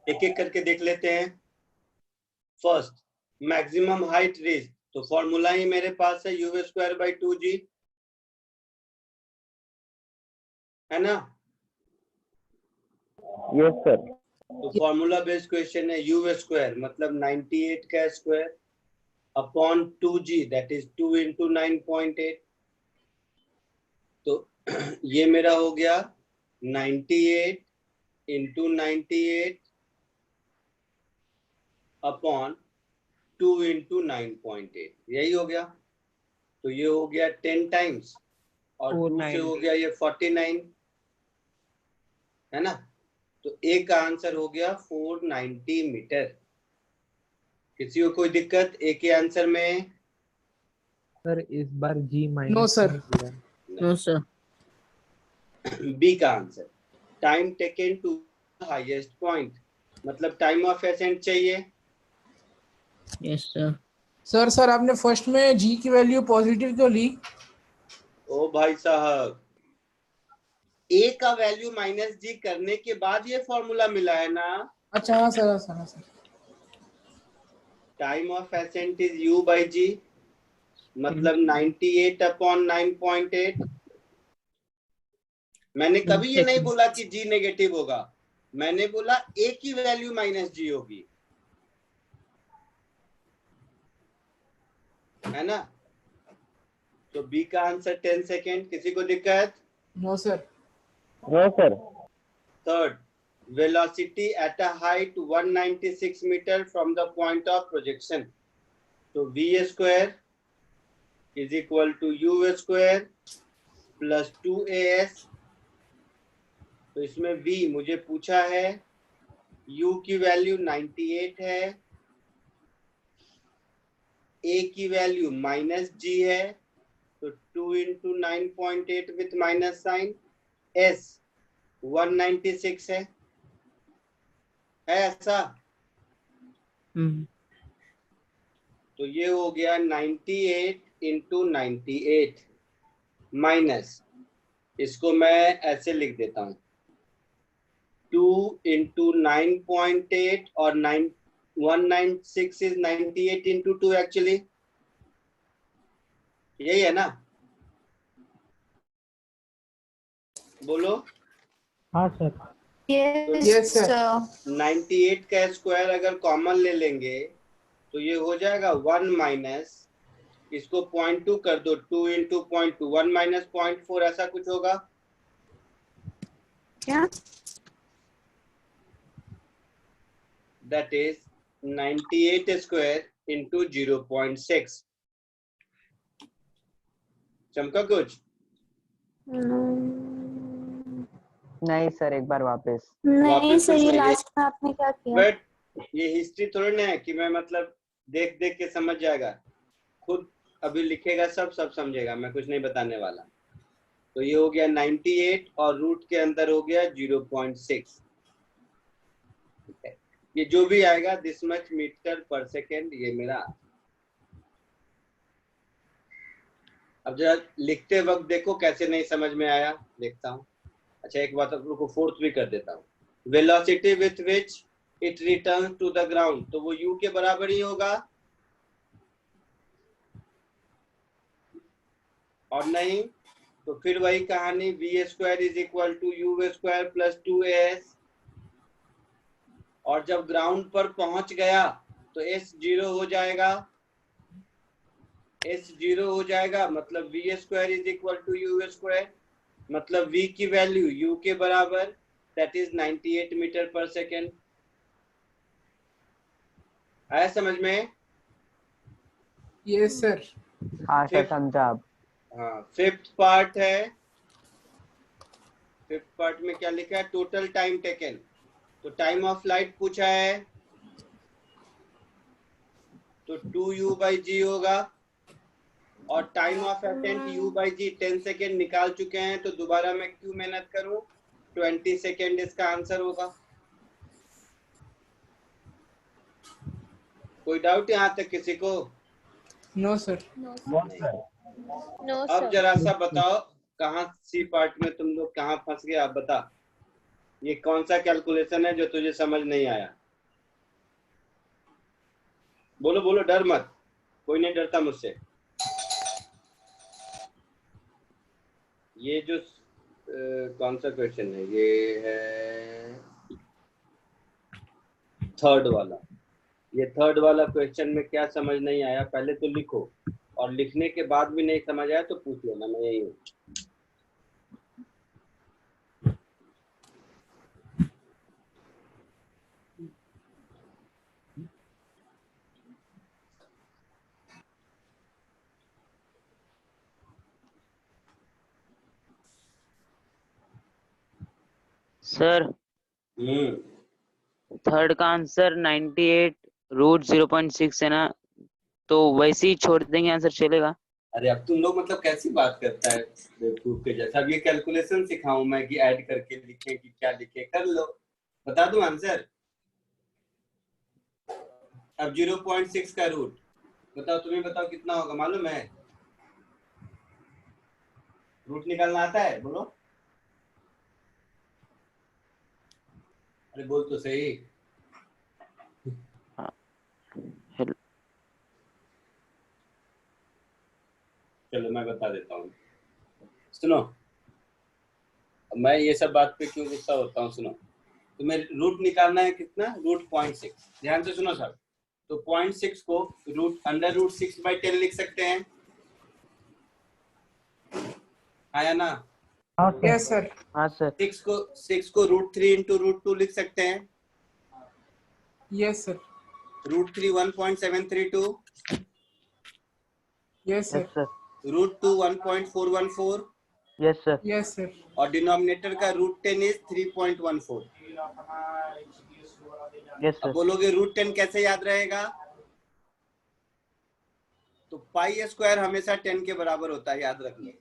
A: एक एक करके देख लेते हैं। फर्स्ट, मैक्सिमम हाइट रीच, तो फॉर्मूला ही मेरे पास है u²/2g, है ना?
E: Yes sir.
A: तो फॉर्मूला बेस्ड क्वेश्चन है, u² मतलब 98 का square upon 2g that is 2 × 9.8। तो ये मेरा हो गया 98 × 98 अपॉन 2 into 9.8, यही हो गया। तो ये हो गया 10 टाइम्स और 2 से हो गया ये 49, है ना। तो ए का आंसर हो गया 490 मीटर। किसी को कोई दिक्कत ए के आंसर में?
E: सर इस बार जी
H: no
E: minus
H: sir.
L: No sir.
A: B का answer, time taken to highest point, मतलब टाइम ऑफ एसेंट चाहिए।
L: Yes sir.
H: सर आपने फर्स्ट में जी की वैल्यू पॉजिटिव क्यों ली?
A: ओ भाई साहब, ए का वैल्यू माइनस जी करने के बाद ये फॉर्मूला मिला है ना।
H: अच्छा हाँ सर, हाँ sir.
A: Time of ascent is u by g, मतलब 98 अपॉन 9.8। मैंने कभी ये नहीं बोला कि जी नेगेटिव होगा, मैंने बोला ए की वैल्यू माइनस जी होगी, है ना। तो बी का आंसर 10 सेकेंड। किसी को दिक्कत?
H: No sir.
E: No sir.
A: Third, velocity at a height 196 meter from the point of projection. So v square is equal to u square plus 2as। तो इसमें v मुझे पूछा है, u की वैल्यू 98 है, a की वैल्यू माइनस g है, तो 2 into 9.8 with minus sign, s 196 है ऐसा। तो ये हो गया 98 into 98 माइनस, इसको मैं ऐसे लिख देता हूं, 2 into 9.8 और 196 is 98 into 2 एक्चुअली, यही है ना। बोलो।
E: हाँ सर।
H: Yes sir.
A: 98 का स्क्वायर अगर कॉमन ले लेंगे तो ये हो जाएगा 1 माइनस, इसको 0.2 कर दो, 2 into 0.2, 1 माइनस 0.4, ऐसा कुछ होगा
I: क्या?
A: That is 98 square into 0.6। चमका कुछ?
B: नहीं सर, एक बार वापस।
I: नहीं सर,
A: कुछ
I: ये
A: नहीं है।
I: लास्ट में आपने क्या किया?
A: बट ये हिस्ट्री थोड़ी ना है कि मैं मतलब देख देख के समझ जाएगा, खुद अभी लिखेगा सब समझेगा, मैं कुछ नहीं बताने वाला। तो ये हो गया 98 और रूट के अंदर हो गया 0.6। ये जो भी आएगा दिस मच मीटर पर सेकेंड, ये मेरा। अब जरा लिखते वक्त देखो कैसे नहीं समझ में आया, देखता हूँ। अच्छा एक बात आपको फोर्थ भी कर देता हूँ, velocity with which it return to the ground, तो वो u के बराबर ही होगा, और नहीं तो फिर वही कहानी, v square is equal to u square plus 2as। और जब ग्राउंड पर पहुंच गया तो s 0 हो जाएगा, s 0 हो जाएगा, मतलब v square is equal to u square, मतलब v की वैल्यू u के बराबर, दैट इज 98 मीटर पर सेकेंड। आया समझ में?
H: Yes sir.
B: हाँ सर, समझा आप।
A: हाँ, फिफ्थ पार्ट है। फिफ्थ पार्ट में क्या लिखा है? Total time taken. तो टाइम ऑफ फ्लाइट पूछा है, तो 2u by g होगा, और time of ascent u by g 10 second निकाल चुके हैं, तो दोबारा मैं क्यों मेहनत करूं, 20 सेकेंड इसका आंसर होगा। कोई डाउट यहाँ तक किसी को?
H: No sir.
A: अब जरा सा बताओ, कहाँ सी पार्ट में तुम लोग कहाँ फंस गए, आप बता। ये कौन सा कैलकुलेशन है जो तुझे समझ नहीं आया? बोलो बोलो, डर मत, कोई नहीं डरता मुझसे। ये जो कौन सा क्वेश्चन है, ये है थर्ड वाला। ये थर्ड वाला क्वेश्चन में क्या समझ नहीं आया पहले तो लिखो, और लिखने के बाद भी नहीं समझ आया तो पूछ लेना, मैं यही हूँ।
C: सर थर्ड का आंसर 98 रूट 0.6 है ना, तो वैसे ही छोड़ देंगे आंसर, चलेगा?
A: अरे अब तुम लोग मतलब कैसी बात करता है बेवकूफ के जैसा। अब ये कैलकुलेशन सिखाऊं मैं कि ऐड करके लिखे कि क्या लिखे, कर लो, बता दूं आंसर। अब 0.6 का रूट बताओ, तुम्हें बताओ कितना होगा मालूम है? रूट निकालना आता है? बोलो, अरे बोल तो सही। चलो मैं बता देता हूँ, सुनो। अब मैं ये सब बात पे क्यों गुस्सा होता हूँ, सुनो। तुम्हें रूट निकालना है कितना? रूट 0.6। ध्यान से सुनो सब। तो 0.6 को √6/10 लिख सकते हैं, हाँ या ना?
H: Yes sir.
C: हाँ सर।
A: 6 को √3 × √2 लिख सकते हैं।
H: Yes sir.
A: √3 1.732।
H: Yes sir.
A: √2 1.414।
C: Yes sir.
H: Yes sir.
A: और डिनोमिनेटर का √10 इज 3.14।
C: यस
A: अब
C: सर।
A: बोलोगे √10 कैसे याद रहेगा? तो π² हमेशा 10 के बराबर होता है, याद रख लो।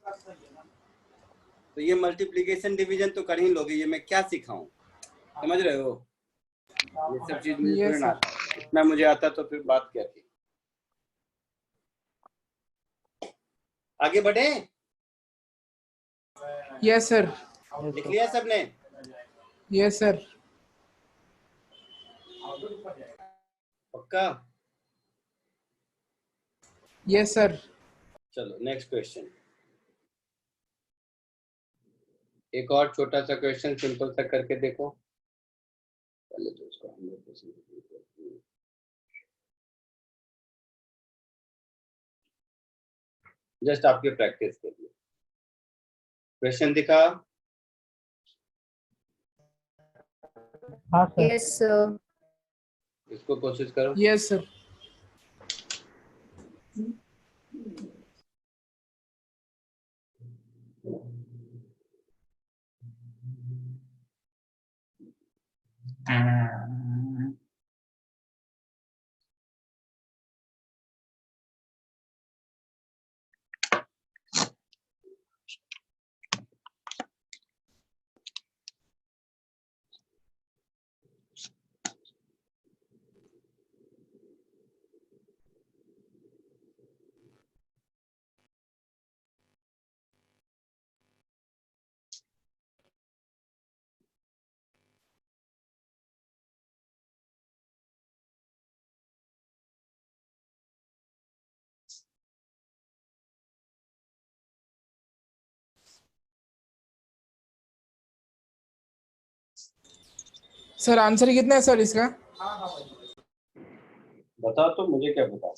A: तो ये मल्टीप्लिकेशन डिवीजन तो कर ही लोगे, ये मैं क्या सिखाऊं, समझ रहे हो? ये सब चीज मुझे थोड़ी ना आता है। इतना मुझे आता तो फिर बात क्या थी। आगे बढ़े?
H: Yes sir.
A: लिख लिया सबने?
H: Yes sir.
A: पक्का?
H: Yes sir.
A: चलो नेक्स्ट क्वेश्चन। एक और छोटा सा क्वेश्चन सिंपल सा करके देखो। पहले तो उसको 100% जस्ट आपके प्रैक्टिस के लिए। क्वेश्चन दिखा?
B: हाँ सर।
I: Yes sir.
A: इसको कोशिश करो।
H: Yes sir. सर आंसर कितना है सर इसका?
A: बताओ तो, मुझे क्या पता।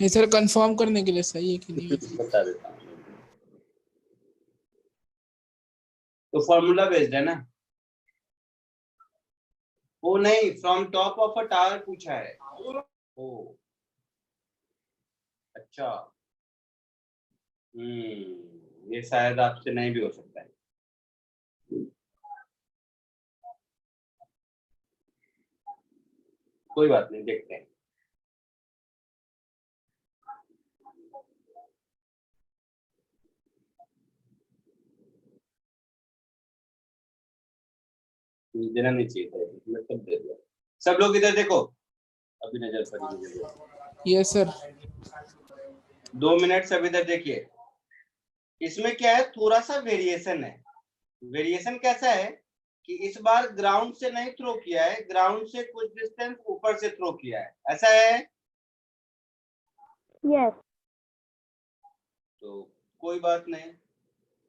H: ये सर कंफर्म करने के लिए सही है कि नहीं है?
A: बता देता हूँ। तो फॉर्मूला बेस्ड है ना? वो नहीं, from top of a tower पूछा है। ओ अच्छा, ये शायद आपसे नहीं भी हो सकता है। कोई बात नहीं, देखते हैं। देना नहीं चाहिए था, मैं सब दे दिया। सब लोग इधर देखो, अभी नजर पड़ी मुझे।
H: Yes sir.
A: 2 मिनट सब इधर देखिए। इसमें क्या है, थोड़ा सा वेरिएशन है। वेरिएशन कैसा है कि इस बार ग्राउंड से नहीं थ्रो किया है, ग्राउंड से कुछ डिस्टेंस ऊपर से थ्रो किया है, ऐसा है?
D: Yes.
A: तो कोई बात नहीं।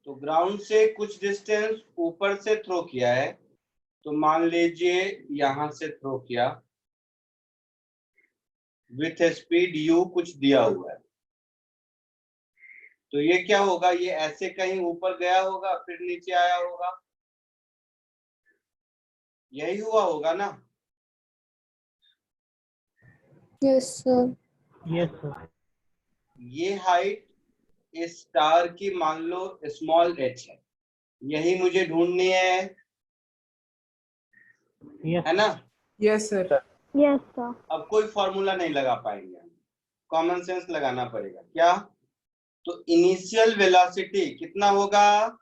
A: तो ग्राउंड से कुछ डिस्टेंस ऊपर से थ्रो किया है, तो मान लीजिए यहां से थ्रो किया विथ स्पीड u कुछ दिया हुआ है। तो ये क्या होगा, ये ऐसे कहीं ऊपर गया होगा फिर नीचे आया होगा, यही हुआ होगा ना?
I: Yes sir.
B: Yes sir.
A: ये हाइट इस स्टार की मान लो स्मॉल h है, यही मुझे ढूंढनी है ना?
H: Yes sir.
D: Yes, sir.
A: अब कोई फॉर्मूला नहीं लगा पाएंगे, कॉमन सेंस लगाना पड़ेगा। क्या? तो इनिशियल वेलोसिटी कितना होगा?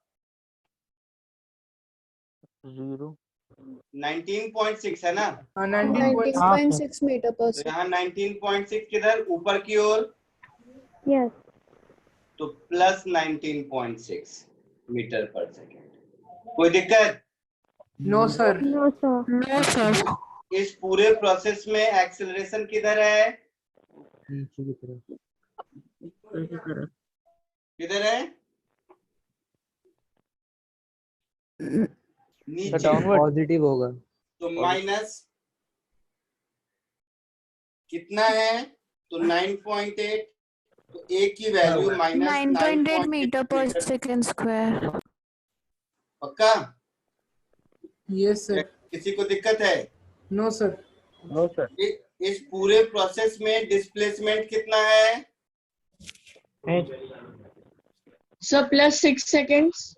A: 19.6 है ना?
H: 19.6 मीटर पर
A: तो यहाँ 19.6 किधर? ऊपर की ओर,
D: Yes.
A: तो प्लस 19.6 मीटर पर सेकेंड। कोई दिक्कत?
H: No sir.
D: No, sir.
I: No sir.
A: इस पूरे प्रोसेस में एक्सेलरेशन किधर है? किधर है? नीचे।
E: पॉजिटिव होगा।
A: तो माइनस कितना है? तो 9.8। तो ए की वैल्यू माइनस
I: 9.8 मीटर पर सेकंड स्क्वायर।
A: पक्का?
H: Yes sir.
A: किसी को दिक्कत है?
H: No sir.
E: No sir.
A: इस पूरे प्रोसेस में डिस्प्लेसमेंट कितना है?
G: Sir plus 6 seconds.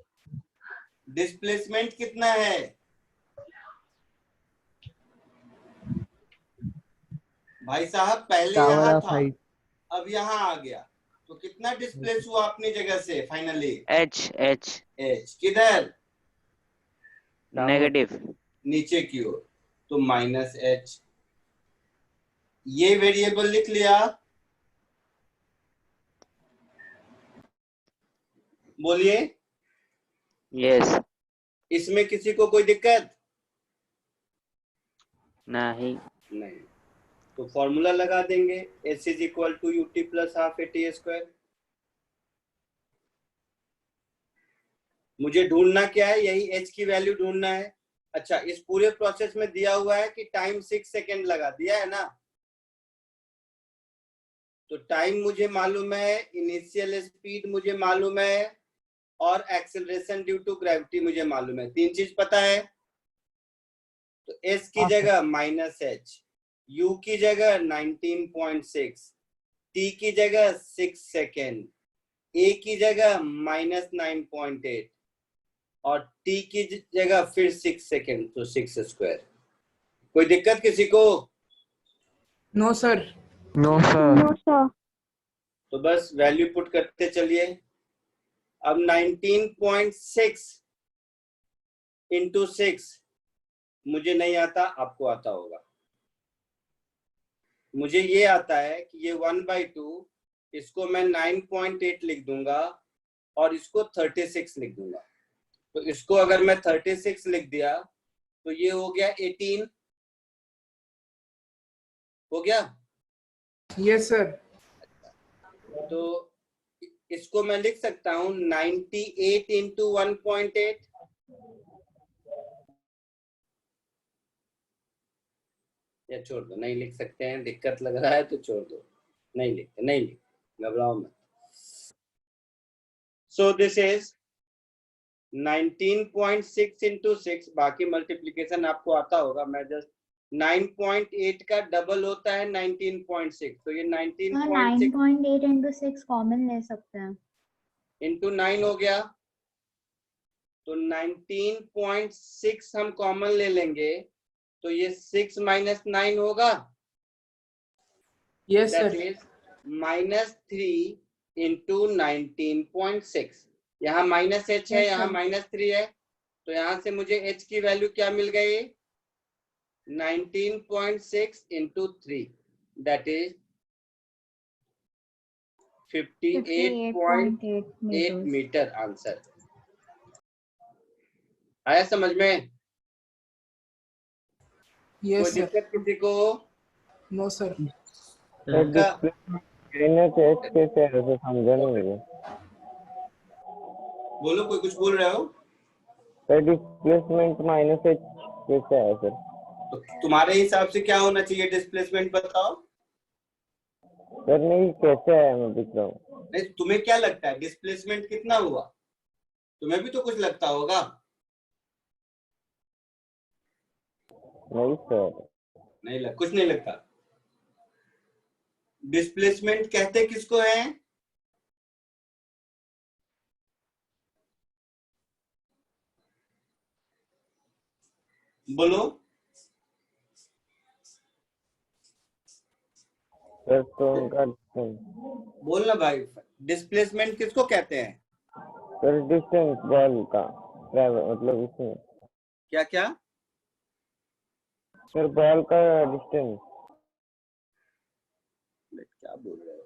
A: डिस्प्लेसमेंट कितना है? भाई साहब पहले यहाँ था, अब यहाँ आ गया, तो कितना डिस्प्लेस हुआ अपनी जगह से फाइनली?
C: एच एच
A: एच किधर?
C: नेगेटिव
A: नीचे की ओर, तो माइनस एच। ये वेरिएबल लिख लिया। बोलिए।
C: यस।
A: इसमें किसी को कोई दिक्कत?
C: नहीं।
A: नहीं। तो फॉर्मूला लगा देंगे, S is equal to UT plus half AT square. मुझे ढूंढना क्या है? यही H की वैल्यू ढूंढना है। अच्छा, इस पूरे प्रोसेस में दिया हुआ है कि टाइम 6 सेकेंड लगा, दिया है ना? तो टाइम मुझे मालूम है, इनिशियल स्पीड मुझे मालूम है, और एक्सेलरेशन ड्यू टू ग्रेविटी मुझे मालूम है। 3 चीज पता है। तो S की जगह माइनस एच, U की जगह 19.6, T की जगह 6 सेकेंड, A की जगह माइनस 9.8 और T की जगह फिर 6 सेकेंड, तो 6 स्क्वायर। कोई दिक्कत किसी को?
H: No sir.
E: No sir.
D: No, sir.
A: तो बस वैल्यू पुट करते चलिए। अब 19.6 इंटू 6 मुझे नहीं आता, आपको आता होगा। मुझे ये आता है कि ये 1/2, इसको मैं 9.8 लिख दूंगा और इसको 36 लिख दूंगा। तो इसको अगर मैं 36 लिख दिया तो ये हो गया 18, हो गया?
H: Yes sir.
A: तो इसको मैं लिख सकता हूं 98 इंटू 1.8। या छोड़ दो, नहीं लिख सकते हैं, दिक्कत लग रहा है तो छोड़ दो, नहीं लिखते, नहीं लिखते, घबराओ मत। सो दिस इज 19.6 इंटू 6, बाकी मल्टीप्लीकेशन आपको आता होगा, मैं जस्ट 9.8 का डबल होता है 19.6, तो ये 19.6
K: 9.8 इंटू 6 कॉमन ले सकते हैं।
A: इंटू 9 हो गया, तो 19.6 हम कॉमन ले लेंगे, तो ये 6 माइनस 9 होगा।
H: Yes
A: that
H: sir.
A: Is -3 into 19.6। यहाँ माइनस एच है, यहाँ -3 है, तो यहाँ से मुझे एच की वैल्यू क्या मिल गई? 19.6 into 3, that is 58.8 metre answer. आया समझ में? कोई
H: यस सर।
A: दिक्कत किसी को?
H: No sir.
E: कैसे ऐसे समझा नहीं मुझे।
A: बोलो, कोई कुछ बोल रहे हो?
E: सर डिस्प्लेसमेंट माइनस एच कैसे है सर?
A: तो तुम्हारे हिसाब से क्या होना चाहिए डिस्प्लेसमेंट, बताओ।
E: सर नहीं, कैसे है मैं पूछ रहा हूँ।
A: नहीं, तुम्हें क्या लगता है डिस्प्लेसमेंट कितना हुआ? तुम्हें भी तो कुछ लगता होगा।
E: नहीं सर।
A: नहीं कुछ नहीं लगता। डिस्प्लेसमेंट कहते किसको है? बोलो।
E: सर तो उनका
A: बोल ना भाई, डिस्प्लेसमेंट किसको कहते हैं?
E: सर डिस्टेंस बॉल का मतलब इसमें
A: क्या क्या?
E: सर बॉल का डिस्टेंस।
A: क्या बोल रहे हो?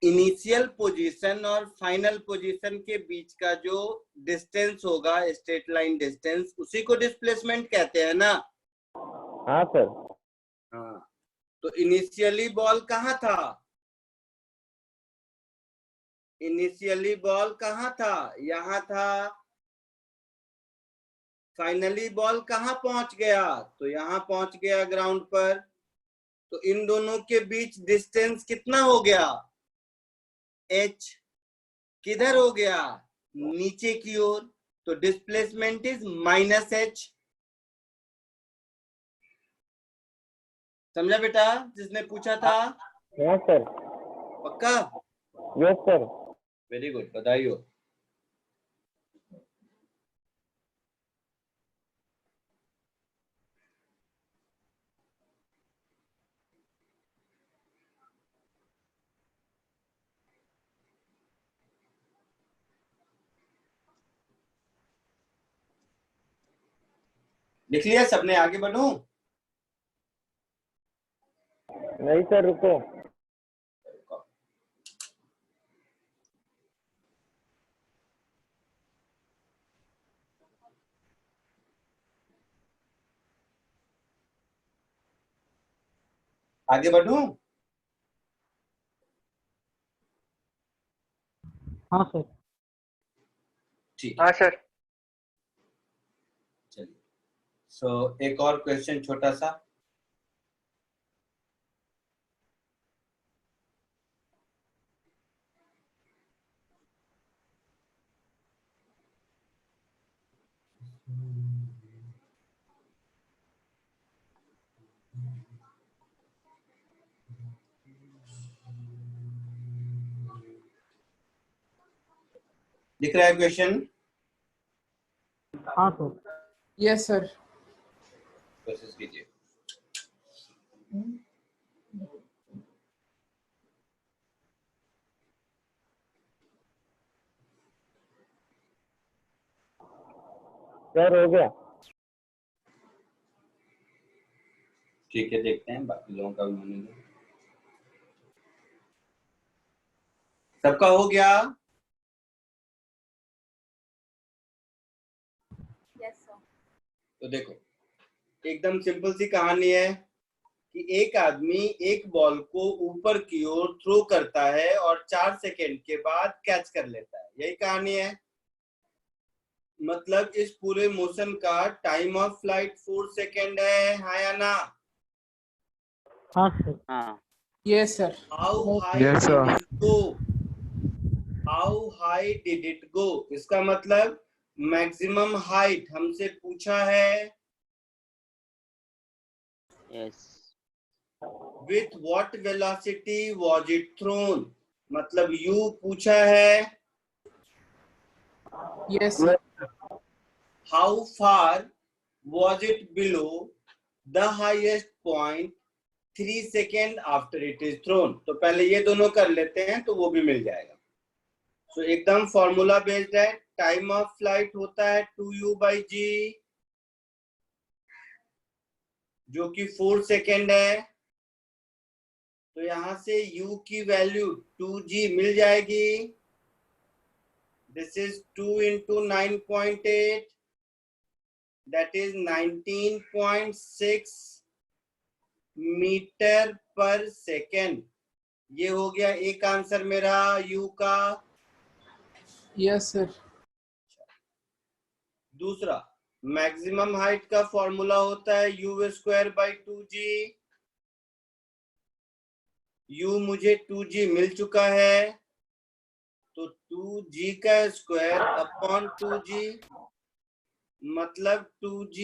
A: इनिशियल पोजीशन और फाइनल पोजीशन के बीच का जो डिस्टेंस होगा, स्ट्रेट लाइन डिस्टेंस, उसी को डिस्प्लेसमेंट कहते हैं ना।
E: हाँ सर।
A: हाँ, तो इनिशियली बॉल कहाँ था? इनिशियली बॉल कहाँ था? यहाँ था। फाइनली बॉल कहाँ पहुंच गया? तो यहाँ पहुंच गया ग्राउंड पर। तो इन दोनों के बीच डिस्टेंस कितना हो गया? h। किधर हो गया? नीचे की ओर। तो डिस्प्लेसमेंट इज -h। समझा बेटा जिसने पूछा था?
E: Yes sir.
A: पक्का?
E: Yes sir.
A: वेरी गुड, बधाई हो। लिख लिया सबने? आगे बढ़ूं?
E: नहीं सर रुको।
A: आगे बढ़ूं?
B: हाँ सर।
A: ठीक। हाँ सर। चलिए, सो एक और क्वेश्चन छोटा सा। दिख रहा है क्वेश्चन?
B: हाँ सर।
H: Yes sir.
A: कोशिश कीजिए।
E: सर हो गया।
A: ठीक है, देखते हैं बाकी लोगों का भी होने दो। सबका हो गया?
K: Yes sir.
A: तो देखो, एकदम सिंपल सी कहानी है कि एक आदमी एक बॉल को ऊपर की ओर थ्रो करता है और 4 सेकेंड के बाद कैच कर लेता है। यही कहानी है। मतलब इस पूरे मोशन का टाइम ऑफ फ्लाइट 4 सेकेंड है, हाँ या ना?
B: हाँ सर।
C: हाँ।
H: Yes sir.
A: How high did it go? How high did it go? इसका मतलब मैक्सिमम हाइट हमसे पूछा है।
C: Yes.
A: With what velocity was it thrown? मतलब u पूछा है।
H: Yes sir.
A: How far was it below the highest point 3 seconds after it is thrown? तो पहले ये दोनों कर लेते हैं तो वो भी मिल जाएगा। तो एकदम फॉर्मूला बेस्ड है। टाइम ऑफ फ्लाइट होता है 2u/g, जो कि 4 सेकेंड है। तो यहां से u की वैल्यू 2g मिल जाएगी। This is 2 into 9.8, that is 19.6 metre पर सेकेंड। ये हो गया एक आंसर मेरा u का।
H: Yes sir.
A: दूसरा, मैक्सिमम हाइट का फॉर्मूला होता है u²/2g। u मुझे 2g मिल चुका है, तो 2g का स्क्वायर अपॉन 2g मतलब 2g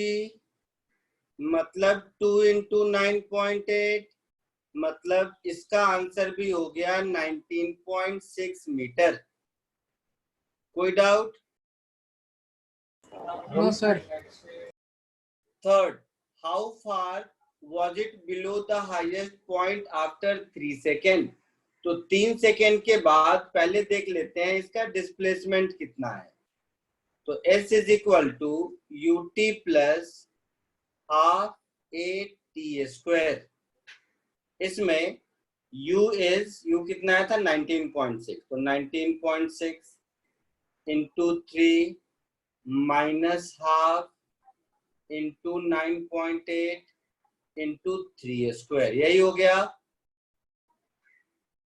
A: मतलब 2 into 9.8 मतलब इसका आंसर भी हो गया 19.6 मीटर। कोई doubt?
H: No sir.
A: Third, how far was it below the highest point after 3 second. तो 3 सेकेंड के बाद पहले देख लेते हैं इसका डिस्प्लेसमेंट कितना है। तो s is equal to ut plus half a t²। इसमें u कितना आया था 19.6, तो 19.6 into 3 minus half into 9.8 into 3² यही हो गया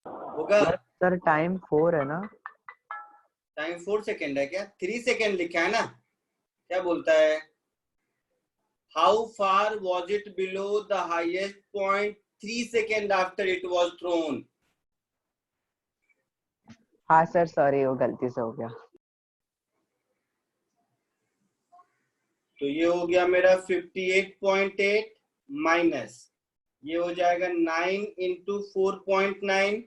A: होगा।
B: सर टाइम 4 है ना?
A: टाइम 4 सेकेंड है क्या? 3 सेकेंड लिखा है ना। क्या बोलता है? How far was it below the highest point 3 second after it was throne.
B: हाँ सर सॉरी वो गलती से हो गया।
A: तो ये हो गया मेरा 58.8 माइनस ये हो जाएगा 9 इंटू 4.9,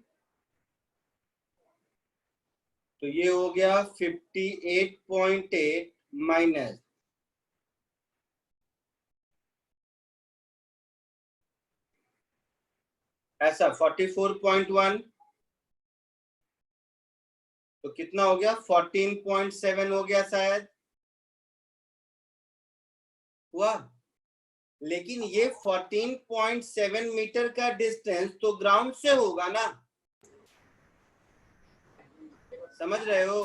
A: तो ये हो गया 58.8 माइनस ऐसा 44.1, तो कितना हो गया 14.7 हो गया शायद हुआ। लेकिन ये 14.7 मीटर का डिस्टेंस तो ग्राउंड से होगा ना, समझ रहे हो?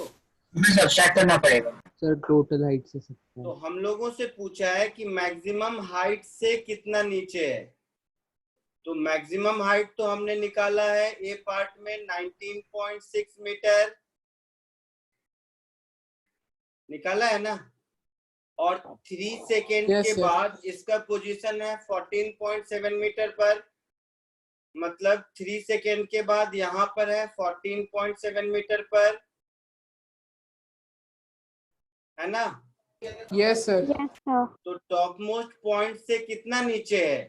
L: सब्सट्रैक्ट करना पड़ेगा
B: सर टोटल हाइट से सकते
A: तो हम लोगों से पूछा है कि मैक्सिमम हाइट से कितना नीचे है। तो मैक्सिमम हाइट तो हमने निकाला है ए पार्ट में 19.6 मीटर निकाला है ना, और 3 सेकेंड
H: Yes,
A: के
H: sir.
A: बाद इसका पोजीशन है 14.7 मीटर पर, मतलब 3 सेकेंड के बाद यहाँ पर है 14.7 मीटर पर, है ना?
H: Yes, sir.
D: Yes, sir.
A: तो टॉप मोस्ट पॉइंट से कितना नीचे है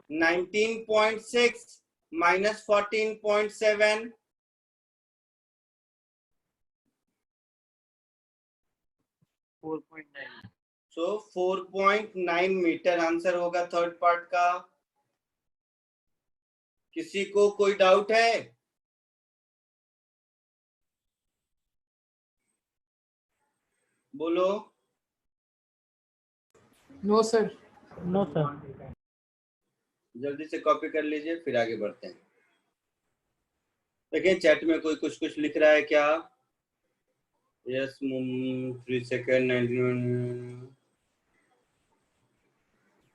A: 19.6 माइनस 14.7, सो 4.9 मीटर आंसर होगा थर्ड पार्ट का। किसी को कोई डाउट है? बोलो।
H: No, sir.
B: No sir.
A: जल्दी से कॉपी कर लीजिए फिर आगे बढ़ते हैं। देखिए चैट में कोई कुछ लिख रहा है क्या? यस 3 सेकेंड 91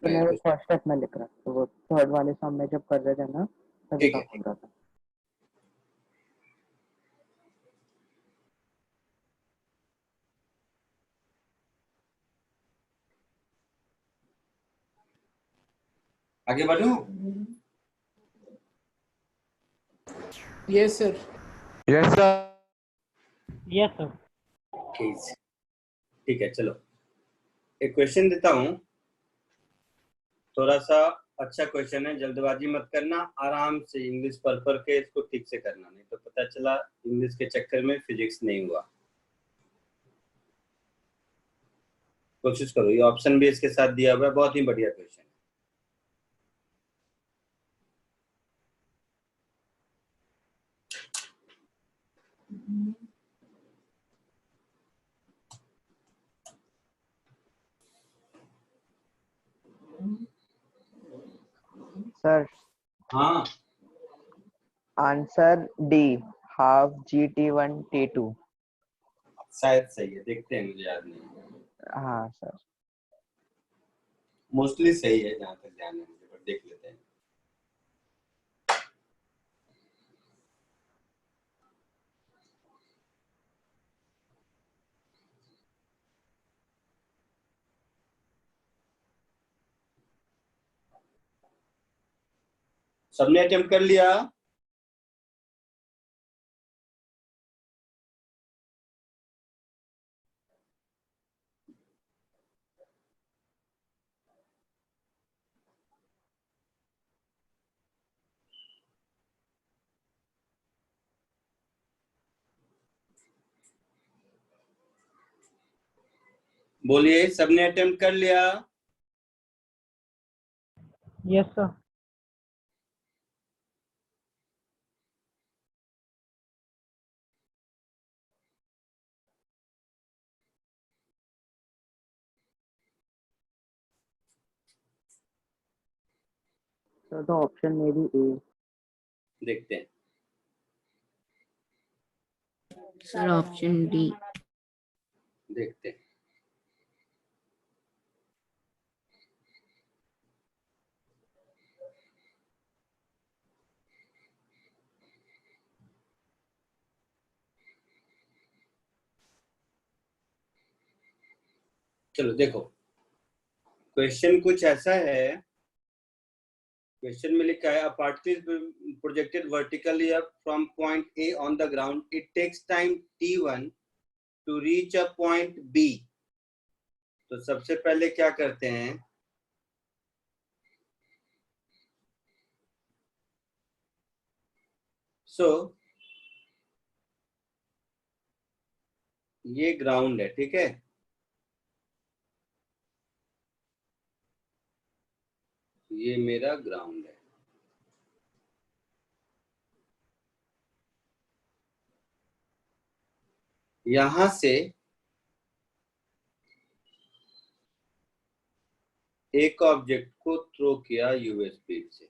B: मैं फर्स्ट स्टेप में लिख रहा था, तो वो थर्ड वाले सम में जब कर रहे थे ना तभी
A: ठीक है,
B: काम हो रहा था।
A: आगे बढ़ूं?
H: Yes, sir.
B: Yes sir.
M: Yes sir.
A: ठीक है चलो एक क्वेश्चन देता हूं, थोड़ा सा अच्छा क्वेश्चन है, जल्दबाजी मत करना, आराम से इंग्लिश पढ़ के इसको ठीक से करना, नहीं तो पता चला इंग्लिश के चक्कर में फिजिक्स नहीं हुआ। कोशिश करो, ये ऑप्शन भी इसके साथ दिया हुआ है, बहुत ही बढ़िया क्वेश्चन है।
B: सर
A: हाँ
B: answer D half GT1 T2।
A: शायद सही है, देखते हैं, मुझे याद नहीं।
B: हाँ सर।
A: मोस्टली सही है जहां तक ध्यान है मुझे, पर देख लेते हैं। सबने अटेम्प्ट कर लिया? बोलिए सबने अटेम्प्ट कर लिया?
M: Yes, sir.
B: So the option may be A.
A: देखते हैं।
N: Sir option D.
A: देखते हैं। चलो देखो, क्वेश्चन कुछ ऐसा है। क्वेश्चन में लिखा है, a particle is projected vertically up from point A on the ground. It takes time t1 to reach a point B. तो सबसे पहले क्या करते हैं, ये ग्राउंड है, ठीक है। ये मेरा ग्राउंड है। यहां से एक ऑब्जेक्ट को थ्रो किया यूवी स्पीड से।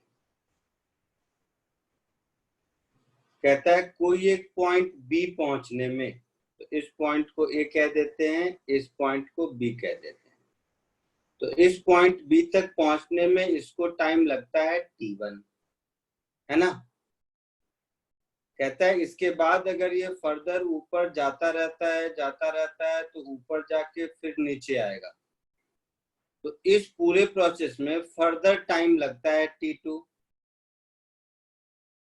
A: कहता है कोई एक पॉइंट बी पहुंचने में, तो इस पॉइंट को ए कह देते हैं, इस पॉइंट को बी कह देते हैं। तो इस पॉइंट बी तक पहुंचने में इसको टाइम लगता है t1, है ना। कहता है इसके बाद अगर ये फर्दर ऊपर जाता रहता है तो ऊपर जाके फिर नीचे आएगा। तो इस पूरे प्रोसेस में फर्दर टाइम लगता है t2,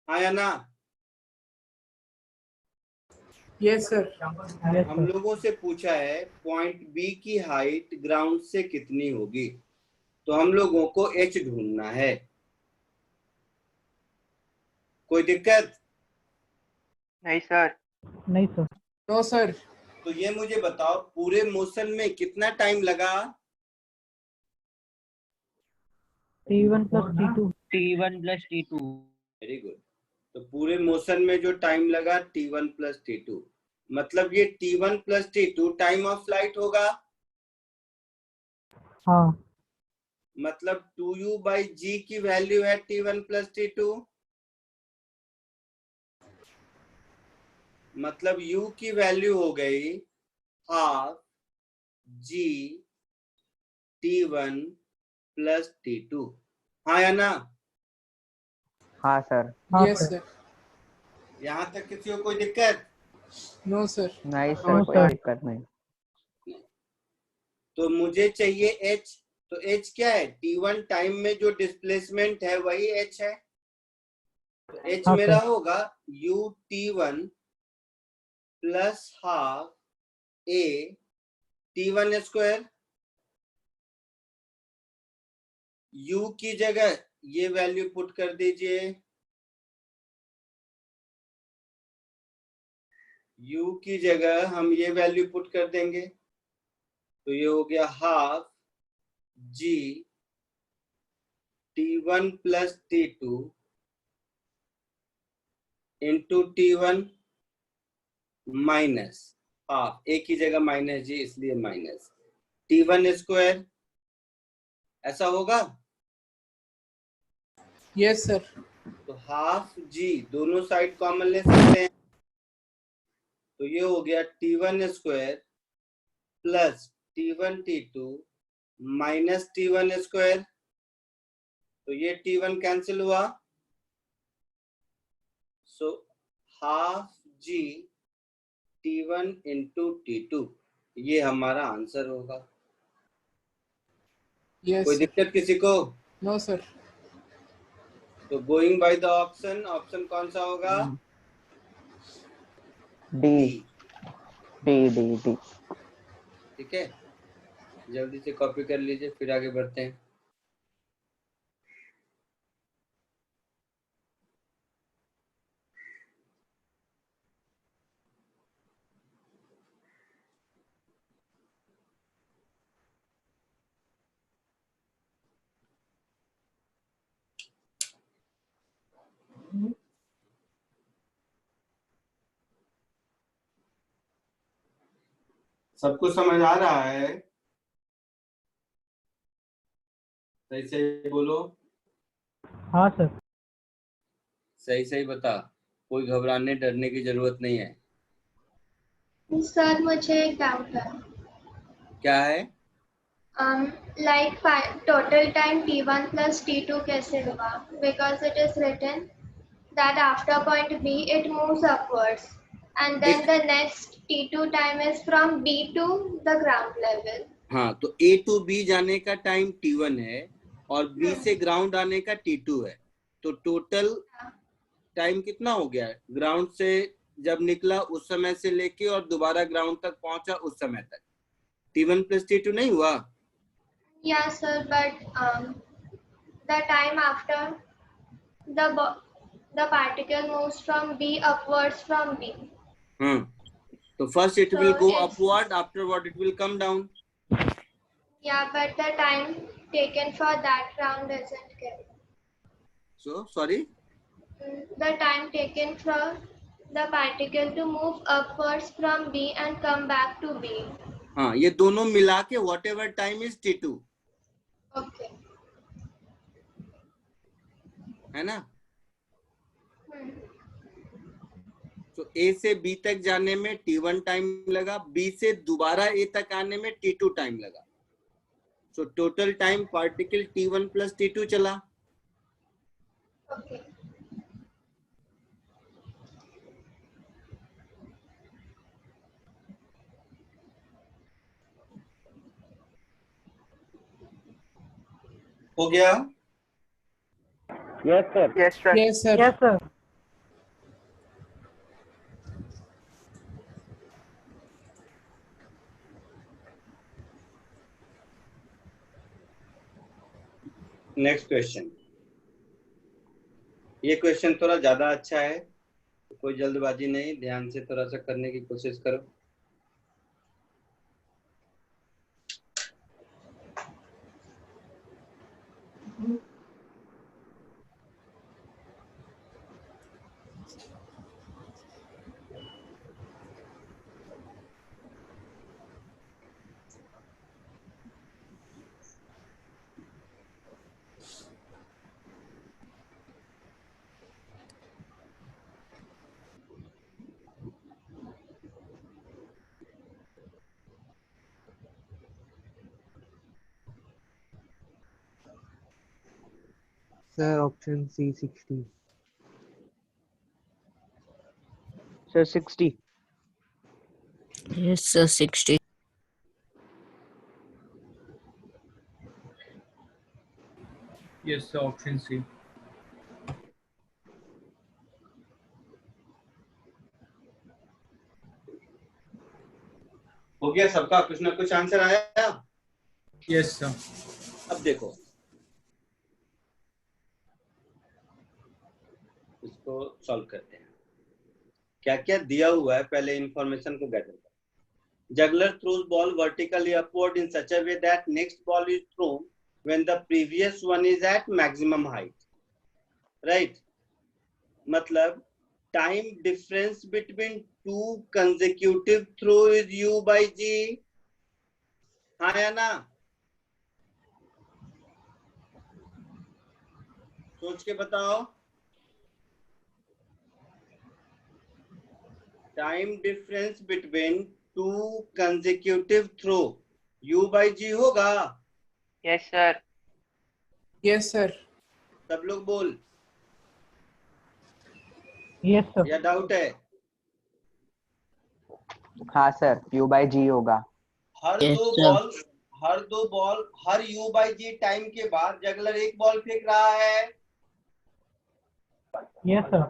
A: हाँ या ना।
H: Yes sir.
A: हम लोगों से पूछा है पॉइंट बी की हाइट ग्राउंड से कितनी होगी, तो हम लोगों को h ढूंढना है। कोई दिक्कत?
M: नहीं सर। नहीं सर।
H: No sir.
A: तो ये मुझे बताओ पूरे मोशन में कितना टाइम लगा?
M: T1 plus T2. T1 plus T2.
A: Very good. तो पूरे मोशन में जो टाइम लगा t1 प्लस t2, मतलब ये t1 plus t2 time of flight होगा।
M: हाँ।
A: मतलब 2u बाई जी की वैल्यू है t1 प्लस t2, मतलब u की वैल्यू हो गई half g t1 plus t2, हाँ या ना।
B: हाँ सर।
H: Yes sir.
A: यहाँ तक किसी को कोई दिक्कत?
H: No sir.
B: नहीं सर, कोई दिक्कत नहीं।
A: तो मुझे चाहिए h, तो h क्या है? t1 टाइम में जो डिस्प्लेसमेंट है वही h है। तो h
M: हाँ,
A: मेरा
M: सर।
A: होगा u t1 plus half a t1 square. u की जगह ये वैल्यू पुट कर दीजिए, u की जगह हम ये वैल्यू पुट कर देंगे, तो ये हो गया half g t1 plus t2 into t1 minus half, a की जगह माइनस जी इसलिए माइनस t1 स्क्वायर, ऐसा होगा।
H: Yes sir.
A: तो हाफ जी दोनों साइड कॉमन ले सकते हैं, तो ये हो गया t1 square plus t1 t2 minus t1 square. तो ये t1 कैंसिल हुआ, सो हाफ जी t1 इंटू t2, ये हमारा आंसर होगा।
H: यस
A: कोई दिक्कत किसी को?
H: No sir.
A: तो going by the option, option कौन सा होगा?
B: D D D D.
A: ठीक है, जल्दी से कॉपी कर लीजिए, फिर आगे बढ़ते हैं। सबको समझ आ रहा है? सही सही बोलो।
M: हाँ सर।
A: सही सही बता, कोई घबराने डरने की जरूरत नहीं है।
G: सर मुझे एक डाउट है।
A: क्या है?
G: Like total time T1 plus T2 कैसे होगा? Because it is written that after point B it moves upwards and then the next T2 time is from B to the ground level.
A: हाँ, तो A to B जाने का time T1 है और B से ground आने का T2 है, तो टोटल टाइम कितना हो गया? ग्राउंड से जब निकला उस समय से लेके और दोबारा ग्राउंड तक पहुंचा उस समय तक T1 plus T2 नहीं हुआ?
G: Yes sir, but the time after the particle moves from B upwards from B.
A: तो first it will go upward, afterward it will come down.
G: Yeah, but the time taken for that round isn't given.
A: So sorry?
G: The time taken for the particle to move upwards from B and come back to B.
A: हाँ, ये दोनों मिला के whatever time is T2.
G: Okay.
A: है ना? तो A से B तक जाने में T1 टाइम लगा, B से दोबारा A तक आने में T2 टाइम लगा. So total time particle T1 plus T2 चला.
G: Okay.
A: हो गया?
E: Yes sir.
M: Yes sir. Yes sir. Yes sir.
A: Next question. ये क्वेश्चन थोड़ा ज्यादा अच्छा है, कोई जल्दबाजी नहीं, ध्यान से थोड़ा सा करने की कोशिश करो।
M: Sir, option C 60.
C: Sir, 60.
N: Yes, sir, 60.
J: Yes sir, option C.
A: हो गया सबका? कुछ ना कुछ आंसर आया?
J: Yes sir.
A: अब देखो, इसको सॉल्व करते हैं। क्या क्या दिया हुआ है पहले इंफॉर्मेशन को गैदर करो। Juggler throws ball vertically upward in such a way that next ball is thrown when the previous one is at maximum height. Right? मतलब time difference between two consecutive throw is U by G. हाँ या ना? सोच के बताओ। Time difference between two consecutive throw U by G होगा?
M: Yes sir.
H: Yes sir.
A: सब लोग बोल।
M: Yes sir.
A: या डाउट है?
B: हाँ सर, U by G होगा।
A: हर
N: Yes,
A: दो
N: sir.
A: Ball her U by G time के बाद जगलर एक बॉल फेंक रहा है।
M: Yes sir.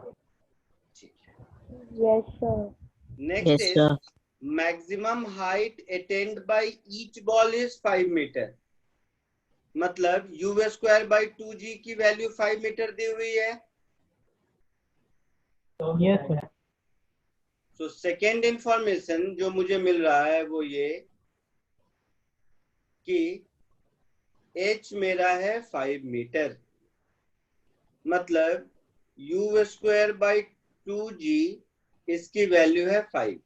D: Yes, sir.
A: Next
N: Yes,
A: is
N: sir.
A: Maximum height attained by each ball is 5 metre. मतलब U स्क्वायर बाय 2G की वैल्यू 5 मीटर दी हुई है।
M: Yes sir.
A: तो सेकेंड इंफॉर्मेशन जो मुझे मिल रहा है वो ये कि H मेरा है 5 मीटर। मतलब u स्क्वायर बाई 2g इसकी वैल्यू है 5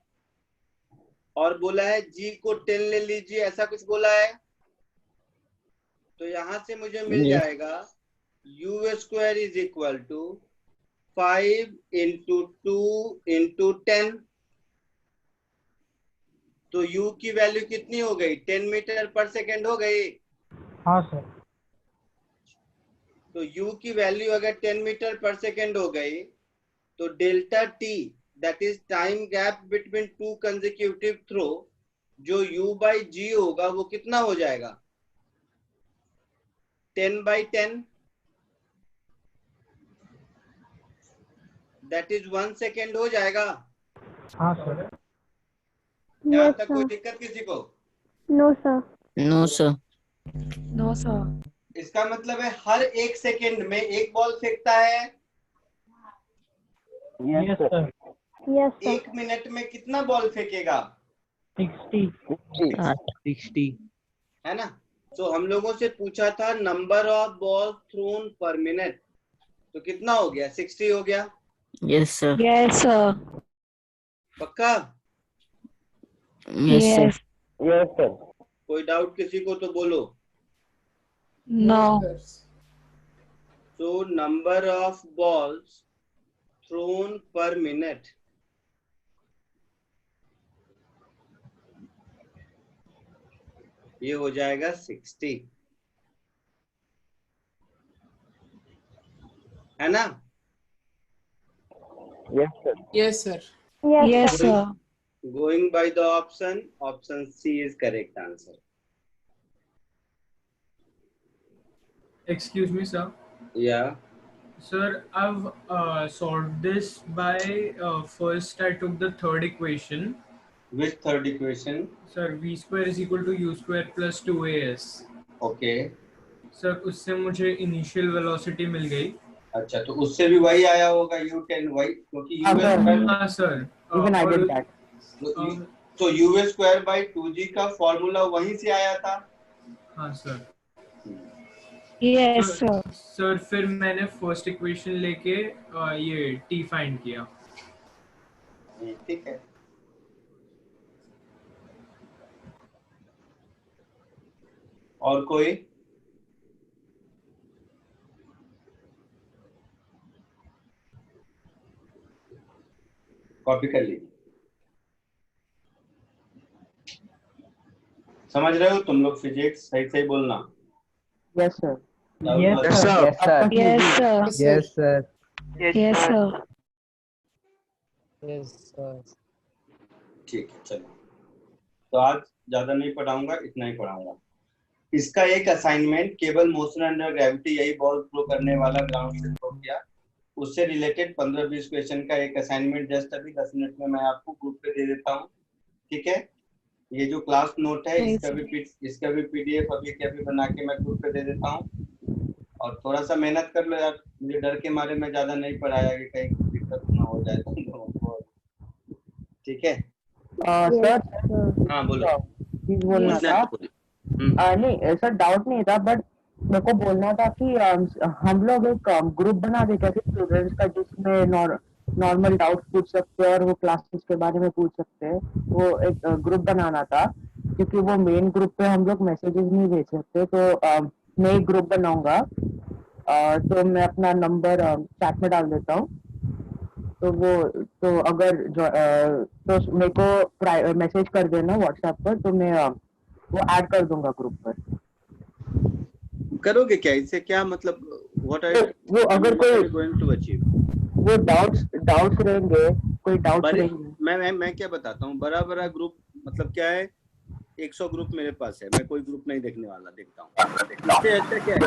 A: और बोला है g को 10 ले लीजिए, ऐसा कुछ बोला है। तो यहां से मुझे मिल जाएगा u square is equal to 5 into 2 into 10। तो u की वैल्यू कितनी हो गई? 10 मीटर पर सेकेंड हो गई।
M: हाँ सर।
A: तो u की वैल्यू अगर 10 मीटर पर सेकेंड हो गई तो delta t that is time gap between two consecutive throw जो u बाई g होगा वो कितना हो जाएगा? 10 बाई 10 दैट इज 1 सेकेंड हो जाएगा।
M: हाँ सर।
A: यहाँ
D: Yes,
A: तक कोई
D: sir.
A: दिक्कत किसी को?
D: No, sir.
N: No sir.
I: No sir.
A: इसका मतलब है हर एक सेकेंड में एक बॉल फेंकता है।
M: Yes sir.
D: Yes, sir.
A: एक मिनट में कितना बॉल फेंकेगा?
M: 60
A: है ना। तो हम लोगों से पूछा था number of ball thrown per minute, तो कितना हो गया? 60 हो गया।
N: Yes sir.
I: Yes sir.
A: पक्का?
N: Yes sir.
E: Yes sir.
A: कोई डाउट किसी को तो बोलो।
I: No.
A: So number of balls thrown per minute ये हो जाएगा 60, है ना?
E: Yes sir.
H: Yes sir.
D: Yes,
I: yes
D: sir.
I: Sir.
A: Going by the option C is correct answer.
J: Excuse me, sir.
A: Yeah.
J: Sir, I've solved this by first I took the third equation.
A: Which third equation?
J: Sir, v square is equal to u square plus 2as.
A: Okay.
J: Sir, उससे मुझे initial velocity मिल गई।
A: अच्छा, तो उससे भी वही आया होगा u10 y, क्योंकि u
B: हाँ,
A: स्क्वायर।
J: हाँ sir.
B: Even I did that.
A: तो u स्क्वायर बाई 2g का फॉर्मूला वहीं से आया था।
J: हाँ sir.
I: Yes sir.
J: सर फिर मैंने फर्स्ट इक्वेशन लेके ये t फाइंड किया।
A: ठीक है। और कोई? कॉपी कर लीजिए। समझ रहे हो तुम लोग फिजिक्स? सही सही बोलना।
B: Yes, sir.
M: Yes sir.
I: Yes sir.
M: Yes sir.
I: Yes sir.
M: Yes sir.
A: ठीक है, चलो। तो आज ज्यादा नहीं पढ़ाऊंगा, इतना ही पढ़ाऊंगा। इसका एक assignment, cable motion under gravity, यही बॉल थ्रो करने वाला ग्राउंड से थ्रो किया, उससे रिलेटेड 15-20 क्वेश्चन का एक असाइनमेंट जस्ट अभी 10 मिनट में मैं आपको ग्रुप पे दे देता हूँ। ठीक है। ये जो क्लास नोट है इसका भी पीडीएफ अभी के अभी बना के मैं ग्रुप पे दे देता हूँ। और थोड़ा सा मेहनत कर लो यार, मुझे डर के मारे मैं ज्यादा नहीं पढ़ाया कि कहीं दिक्कत ना हो जाए तुम लोगों को। ठीक है।
B: सर,
A: हाँ बोलो।
B: चीज बोलना था। नहीं सर, डाउट नहीं था, बट मेरे को बोलना था कि हम लोग एक ग्रुप बना दे कैसे स्टूडेंट्स का, जिसमें नॉर्मल डाउट पूछ सकते हैं और वो क्लासेस के बारे में पूछ सकते हैं। वो एक ग्रुप बनाना था, क्योंकि वो मेन ग्रुप पे हम लोग मैसेजेस नहीं भेज सकते। तो मैं एक ग्रुप बनाऊंगा, तो मैं अपना नंबर चैट में डाल देता हूँ। तो अगर तो मेरे को मैसेज कर देना व्हाट्सएप पर, तो मैं वो ऐड कर दूंगा ग्रुप पर।
A: करोगे क्या इससे? क्या मतलब? व्हाट आर
B: वो अगर कोई
A: गोइंग टू अचीव?
B: वो डाउट्स रहेंगे, कोई डाउट्स रहेंगे।
A: मैं क्या बताता हूँ, बड़ा ग्रुप मतलब क्या है, 100 ग्रुप मेरे पास है, मैं कोई ग्रुप नहीं देखने वाला, देखता हूँ। इससे अच्छा क्या है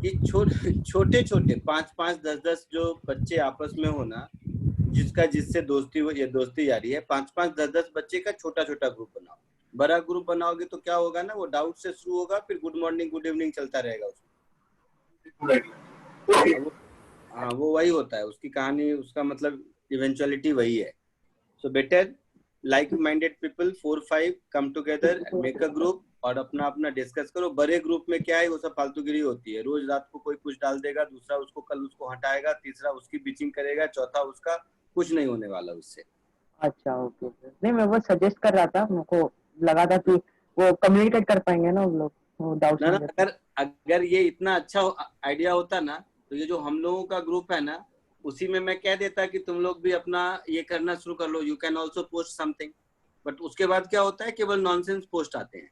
A: कि छोटे 5-5, 10-10 जो बच्चे आपस में हो ना, जिससे दोस्ती हो, ये दोस्ती यारी है, 5-5, 10-10 बच्चे का छोटा ग्रुप बनाओ। बड़ा ग्रुप बनाओगे तो क्या होगा ना, वो डाउट से शुरू होगा, फिर गुड मॉर्निंग गुड इवनिंग चलता रहेगा उसमें। हाँ, वो वही होता है, उसकी कहानी, उसका मतलब इवेंचुअलिटी वही है। So better like-minded people 4-5 come together and make a group और अपना अपना डिस्कस करो। बड़े ग्रुप में क्या है, वो सब फालतूगिरी होती है। रोज रात को कोई कुछ डाल देगा, दूसरा उसको कल उसको हटाएगा, तीसरा उसकी बिचिंग करेगा, चौथा उसका, कुछ नहीं होने वाला उससे।
B: अच्छा ओके सर। नहीं मैं वो सजेस्ट कर रहा था, मुझको लगा था कि वो कम्युनिकेट कर पाएंगे ना उन लोग, वो डाउट्स
A: ना ना, अगर ये इतना अच्छा आइडिया होता ना, तो ये जो हम लोगों का ग्रुप है ना, उसी में मैं कह देता कि तुम लोग भी अपना ये करना शुरू कर लो, you can also post something. But उसके बाद क्या होता है, केवल नॉनसेंस पोस्ट आते हैं।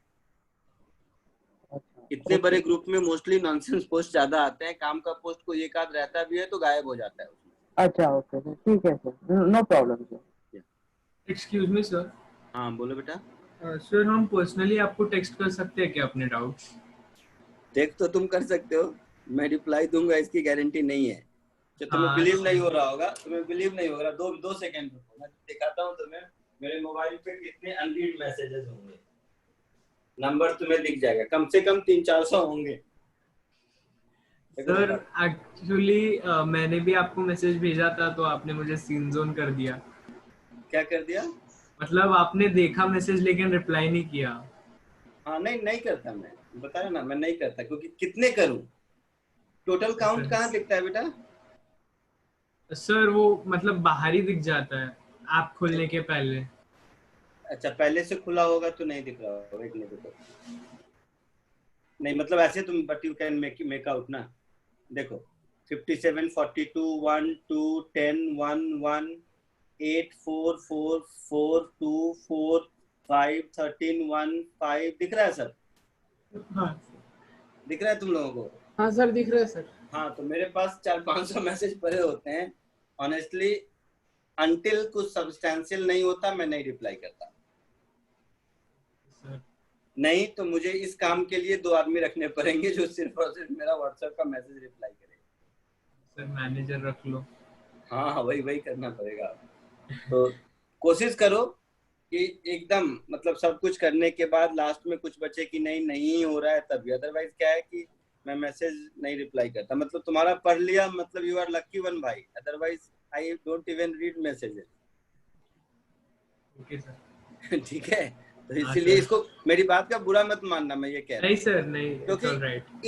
A: इतने बड़े ग्रुप में मोस्टली नॉनसेंस पोस्ट ज्यादा आते हैं। काम का पोस्ट कोई एक आध रहता भी है तो गायब हो जाता है उसमें।
B: अच्छा ओके सर, ठीक है sir, no problem sir.
J: Excuse me sir.
A: हाँ बोलो बेटा।
J: सर हम पर्सनली आपको टेक्स्ट कर सकते हैं क्या अपने डाउट्स?
A: टेक्स्ट तो तुम कर सकते हो, मैं रिप्लाई दूंगा इसकी गारंटी नहीं है। जो तुम्हें बिलीव नहीं हो रहा होगा, तुम्हें बिलीव नहीं होगा, दो सेकंड रुको, मैं दिखाता हूँ तुम्हें मेरे मोबाइल पे कितने अनरीड मैसेजेस होंगे। नंबर तुम्हें दिख जाएगा, कम से कम 300-400 होंगे।
J: सर एक्चुअली मैंने भी आपको मैसेज भेजा था तो आपने मुझे सीन जोन कर दिया।
A: क्या कर दिया?
J: मतलब आपने देखा मैसेज लेकिन रिप्लाई नहीं किया।
A: हाँ नहीं करता, मैं बताया ना, मैं नहीं करता। क्योंकि कितने करूं? टोटल काउंट कहाँ दिखता है बेटा?
J: सर वो मतलब बाहर ही दिख जाता है ऐप खुलने के पहले।
A: अच्छा, पहले से खुला होगा तो नहीं दिख रहा होगा। एक मिनट रुको, नहीं मतलब ऐसे तुम, but you can make out ना। देखो 57 42 1 2 10 1 1 8 4 4 4 2 4 5 13 1 5 दिख रहा है सर?
J: हाँ
A: दिख रहा है तुम लोगों को?
H: हाँ सर दिख रहा है सर।
A: हाँ, तो मेरे पास 400-500 मैसेज पड़े होते हैं। ऑनेस्टली अनटिल कुछ सब्सटेंशियल नहीं होता मैं नहीं रिप्लाई करता। नहीं तो मुझे इस काम के लिए 2 आदमी रखने पड़ेंगे जो सिर्फ और सिर्फ मेरा व्हाट्सएप का मैसेज रिप्लाई करे।
J: सर मैनेजर रख लो।
A: हाँ वही करना पड़ेगा। तो कोशिश करो कि एकदम मतलब सब कुछ करने के बाद लास्ट में कुछ बचे कि नहीं हो रहा है तभी। अदरवाइज क्या है कि मैं मैसेज नहीं रिप्लाई करता। मतलब तुम्हारा पढ़ लिया, मतलब यू आर लकी वन भाई। Otherwise I don't even read messages.
J: Okay sir.
A: ठीक है, तो इसीलिए इसको मेरी बात का बुरा मत मानना, मैं ये कह रहा हूँ।
J: नहीं सर नहीं,
A: क्योंकि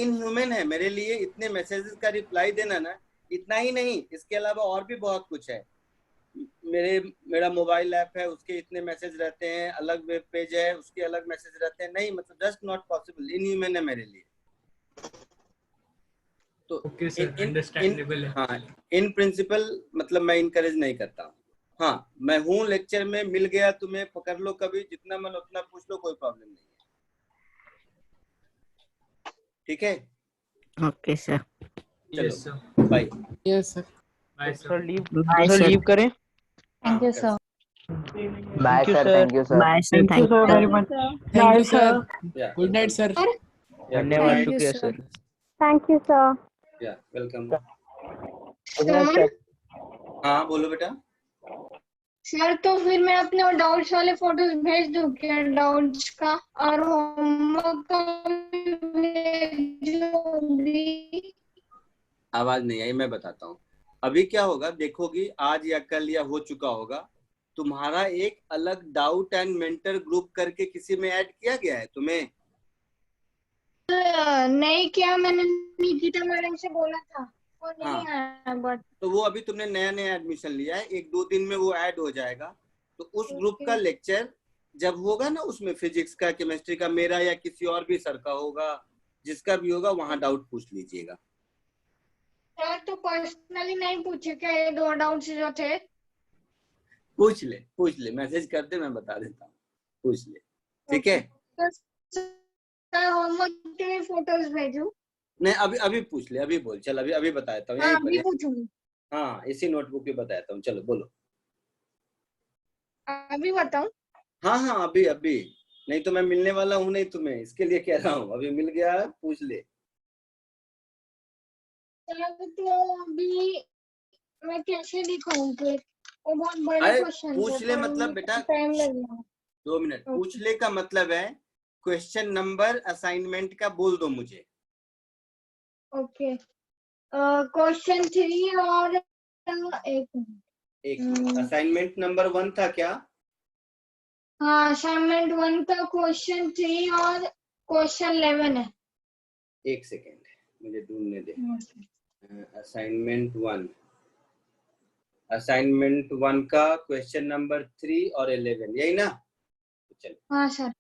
A: इनह्यूमन है मेरे लिए इतने मैसेजेस का रिप्लाई देना ना। इतना ही नहीं, इसके अलावा और भी बहुत कुछ है। मेरा मोबाइल ऐप है, उसके इतने मैसेज रहते हैं, अलग वेब पेज है उसके अलग मैसेज रहते हैं। नहीं मतलब जस्ट नॉट पॉसिबल, इनह्यूमन है मेरे लिए। तो
J: ओके सर, अंडरस्टैंडेबल है।
A: हाँ, इन प्रिंसिपल मतलब मैं इनकरेज नहीं करता हूँ। हाँ मैं हूँ लेक्चर में, मिल गया तुम्हें पकड़ लो कभी, जितना मन उतना पूछ लो, कोई प्रॉब्लम नहीं है। ठीक है?
N: Okay sir.
A: चलो bye.
H: Yes sir.
J: Bye
M: sir leave
N: bye sir.
M: Leave करें।
K: Thank you sir.
E: Bye sir, thank you sir.
N: Bye sir, thank you
M: very much.
H: Thank you sir. Good night sir.
M: धन्यवाद, शुक्रिया sir.
D: Thank you sir.
A: Yeah welcome.
G: Sir
A: हाँ बोलो बेटा।
G: Sir तो फिर मैं अपने डाउट्स वाले फोटोज भेज दूं क्या? डाउट्स का और होमवर्क का भी?
A: आवाज नहीं आई, मैं बताता हूँ। अभी क्या होगा देखोगी, आज या कल या हो चुका होगा, तुम्हारा एक अलग डाउट एंड मेंटर ग्रुप करके किसी में ऐड किया गया है तुम्हें?
G: नहीं किया, मैंने निकिता मैडम से बोला था, वो नहीं आया। बट
A: तो वो अभी तुमने नया एडमिशन लिया है, 1-2 दिन में वो ऐड हो जाएगा। तो उस ग्रुप का लेक्चर जब होगा ना, उसमें फिजिक्स का, केमिस्ट्री का, मेरा या किसी और भी सर का होगा, जिसका भी होगा, वहां डाउट पूछ लीजिएगा।
G: सर तो पर्सनली नहीं पूछे क्या ये 2 डाउट्स जो थे?
A: पूछ ले, मैसेज कर दे, मैं बता देता हूँ, पूछ ले। ठीक है?
G: सर होमवर्क के फोटोज भेजूं?
A: नहीं अभी पूछ ले, अभी बोल। चल अभी बता देता हूँ।
G: हाँ अभी पूछूंगी।
A: हाँ इसी नोटबुक पे बताता हूँ। चलो बोलो।
G: अभी बताऊं?
A: हाँ अभी नहीं तो मैं मिलने वाला हूँ नहीं तुम्हें, इसके लिए कह रहा हूँ। अभी मिल गया, पूछ ले।
G: तो अभी मैं कैसे दिखाऊं फिर? वो बहुत बड़े क्वेश्चन
A: पूछ ले मतलब बेटा,
G: टाइम लगेगा।
A: 2 मिनट। पूछ ले का मतलब है क्वेश्चन नंबर असाइनमेंट का बोल दो मुझे।
G: ओके, क्वेश्चन 3 और एक
A: मिनट। असाइनमेंट नंबर 1 था क्या?
G: हाँ असाइनमेंट 1 का क्वेश्चन 3 और क्वेश्चन 11 है।
A: एक सेकेंड मुझे ढूंढने दे। असाइनमेंट 1 का क्वेश्चन नंबर 3 और 11 यही ना? चलो
G: हाँ सर।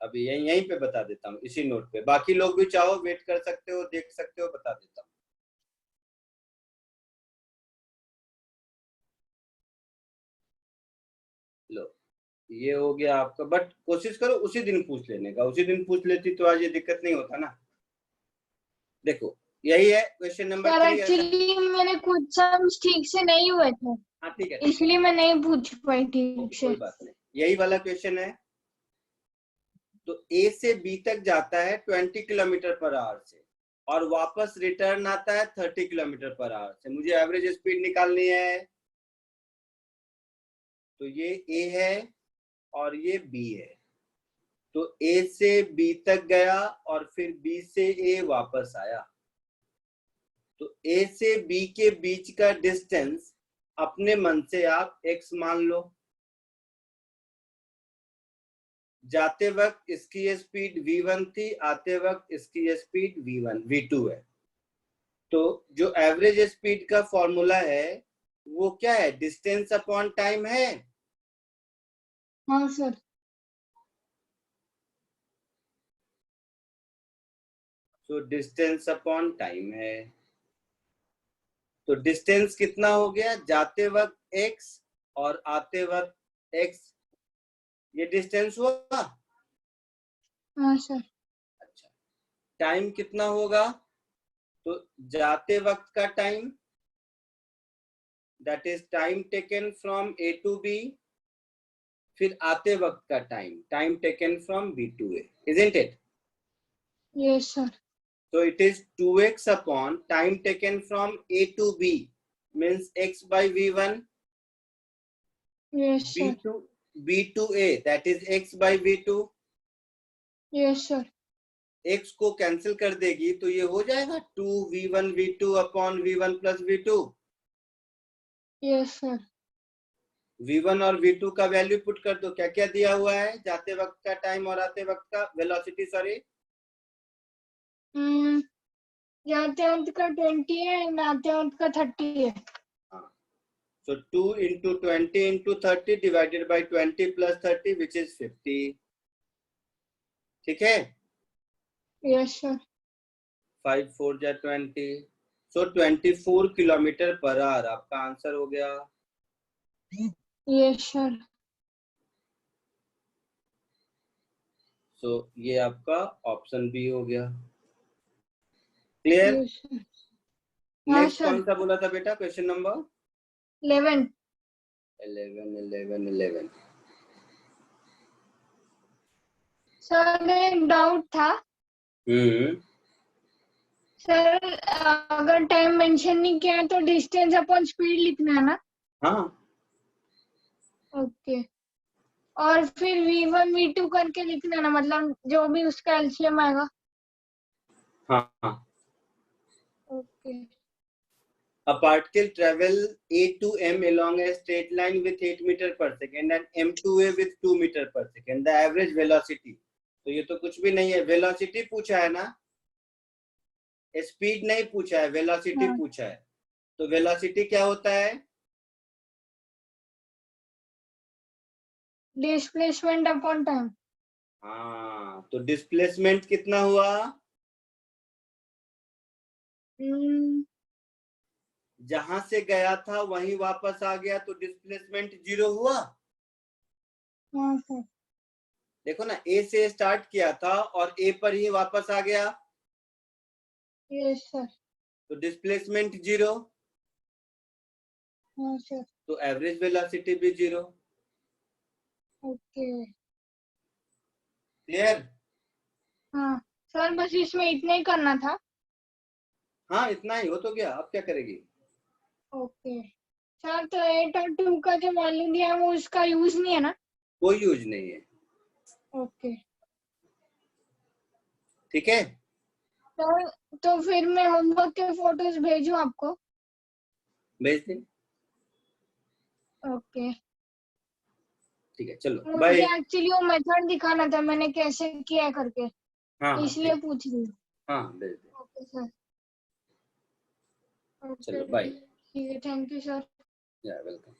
A: अभी यहीं पे बता देता हूँ, इसी नोट पे। बाकी लोग भी चाहो वेट कर सकते हो, देख सकते हो, बता देता हूँ। लो ये हो गया आपका, बट कोशिश करो उसी दिन पूछ लेने का। उसी दिन पूछ लेती तो आज ये दिक्कत नहीं होता ना। देखो यही है क्वेश्चन नंबर 3।
G: एक्चुअली मेरे कुछ सम्स ठीक से नहीं हुए थे।
A: हाँ ठीक है,
G: इसलिए मैं नहीं पूछ पाई ठीक से।
A: कोई बात नहीं, यही वाला क्वेश्चन है। तो ए से बी तक जाता है 20 किलोमीटर पर आवर से और वापस रिटर्न आता है 30 किलोमीटर पर आवर से। मुझे एवरेज स्पीड निकालनी है। तो ये ए है और ये बी है। तो ए से बी तक गया और फिर बी से ए वापस आया। तो ए से बी के बीच का डिस्टेंस अपने मन से आप x मान लो। जाते वक्त इसकी ये स्पीड v1 थी, आते वक्त इसकी ये स्पीड v2 है। तो जो एवरेज स्पीड का फॉर्मूला है वो क्या है? डिस्टेंस अपॉन टाइम है।
G: हाँ सर।
A: तो डिस्टेंस अपॉन टाइम है। तो डिस्टेंस कितना हो गया? जाते वक्त x और आते वक्त x, ये डिस्टेंस हुआ।
G: हाँ सर।
A: अच्छा, टाइम कितना होगा? तो जाते वक्त का time, that is time taken from A to B, फिर आते वक्त का time, time taken from B to A, isn't it?
G: Yes sir.
A: So it is 2x upon time taken from A to B, means x by v1.
G: Yes sir.
A: B to A, that is x by v2.
G: Yes sir.
A: x को cancel कर देगी तो ये हो जाएगा 2v1 v2 upon v1 plus v2.
G: Yes sir.
A: v1 और v2 का value put कर दो। क्या क्या दिया हुआ है? जाते वक्त का टाइम और आते वक्त का वेलोसिटी, सॉरी।
G: जाते वक्त का 20 है, आते वक्त का 30 है।
A: So 2 into 20 into 30 divided by 20 plus 30 which is 50. ठीक है?
G: Yes sir.
A: 5 4 जा 20. So 24 किलोमीटर पर आवर आपका आंसर हो गया।
G: Yes sir.
A: So ये आपका ऑप्शन बी हो गया। क्लियर?
G: Yes sir.
A: नेक्स्ट कौन सा बोला था बेटा? Question number
G: 11.
A: 11
G: सर एक डाउट था। सर अगर टाइम मेंशन नहीं किया है तो डिस्टेंस अपॉन स्पीड लिखना है ना?
A: हाँ।
G: ओके। और फिर v1 v2 करके लिखना है ना, मतलब जो भी उसका एलसीएम आएगा।
A: हाँ।
G: Okay.
A: A particle travel A to M along a straight line with 8 meter per second and M to A with 2 meter per second. The average velocity. तो ये तो कुछ भी नहीं है, वेलोसिटी पूछा है ना, स्पीड नहीं पूछा है, वेलोसिटी पूछा है। तो वेलोसिटी क्या होता है?
G: Displacement upon time.
A: हाँ, तो डिस्प्लेसमेंट कितना हुआ? जहां से गया था वहीं वापस आ गया तो डिस्प्लेसमेंट 0 हुआ।
G: हाँ सर।
A: देखो ना, ए से स्टार्ट किया था और ए पर ही वापस आ गया।
G: Yes sir.
A: तो डिस्प्लेसमेंट 0।
G: हाँ सर।
A: तो एवरेज वेलोसिटी भी 0।
G: ओके।
A: क्लियर?
G: हाँ सर, बस इसमें इतना ही करना था।
A: हाँ इतना ही हो तो गया, अब क्या करेगी?
G: ओके सर, तो 8 और 2 का जो वैल्यू दिया है वो उसका यूज नहीं है ना?
A: कोई यूज नहीं है।
G: ओके
A: ठीक है।
G: तो फिर मैं होमवर्क के फोटोज भेजूं आपको?
A: भेज दे।
G: ओके
A: ठीक है, चलो
G: मुझे
A: बाय।
G: एक्चुअली वो मेथड दिखाना था मैंने कैसे किया करके।
A: हाँ
O: इसलिए पूछ रही हूँ।
A: हाँ भेज दे।
O: Okay sir.
A: चलो बाय।
O: ठीक है, thank you sir.
A: Yeah welcome.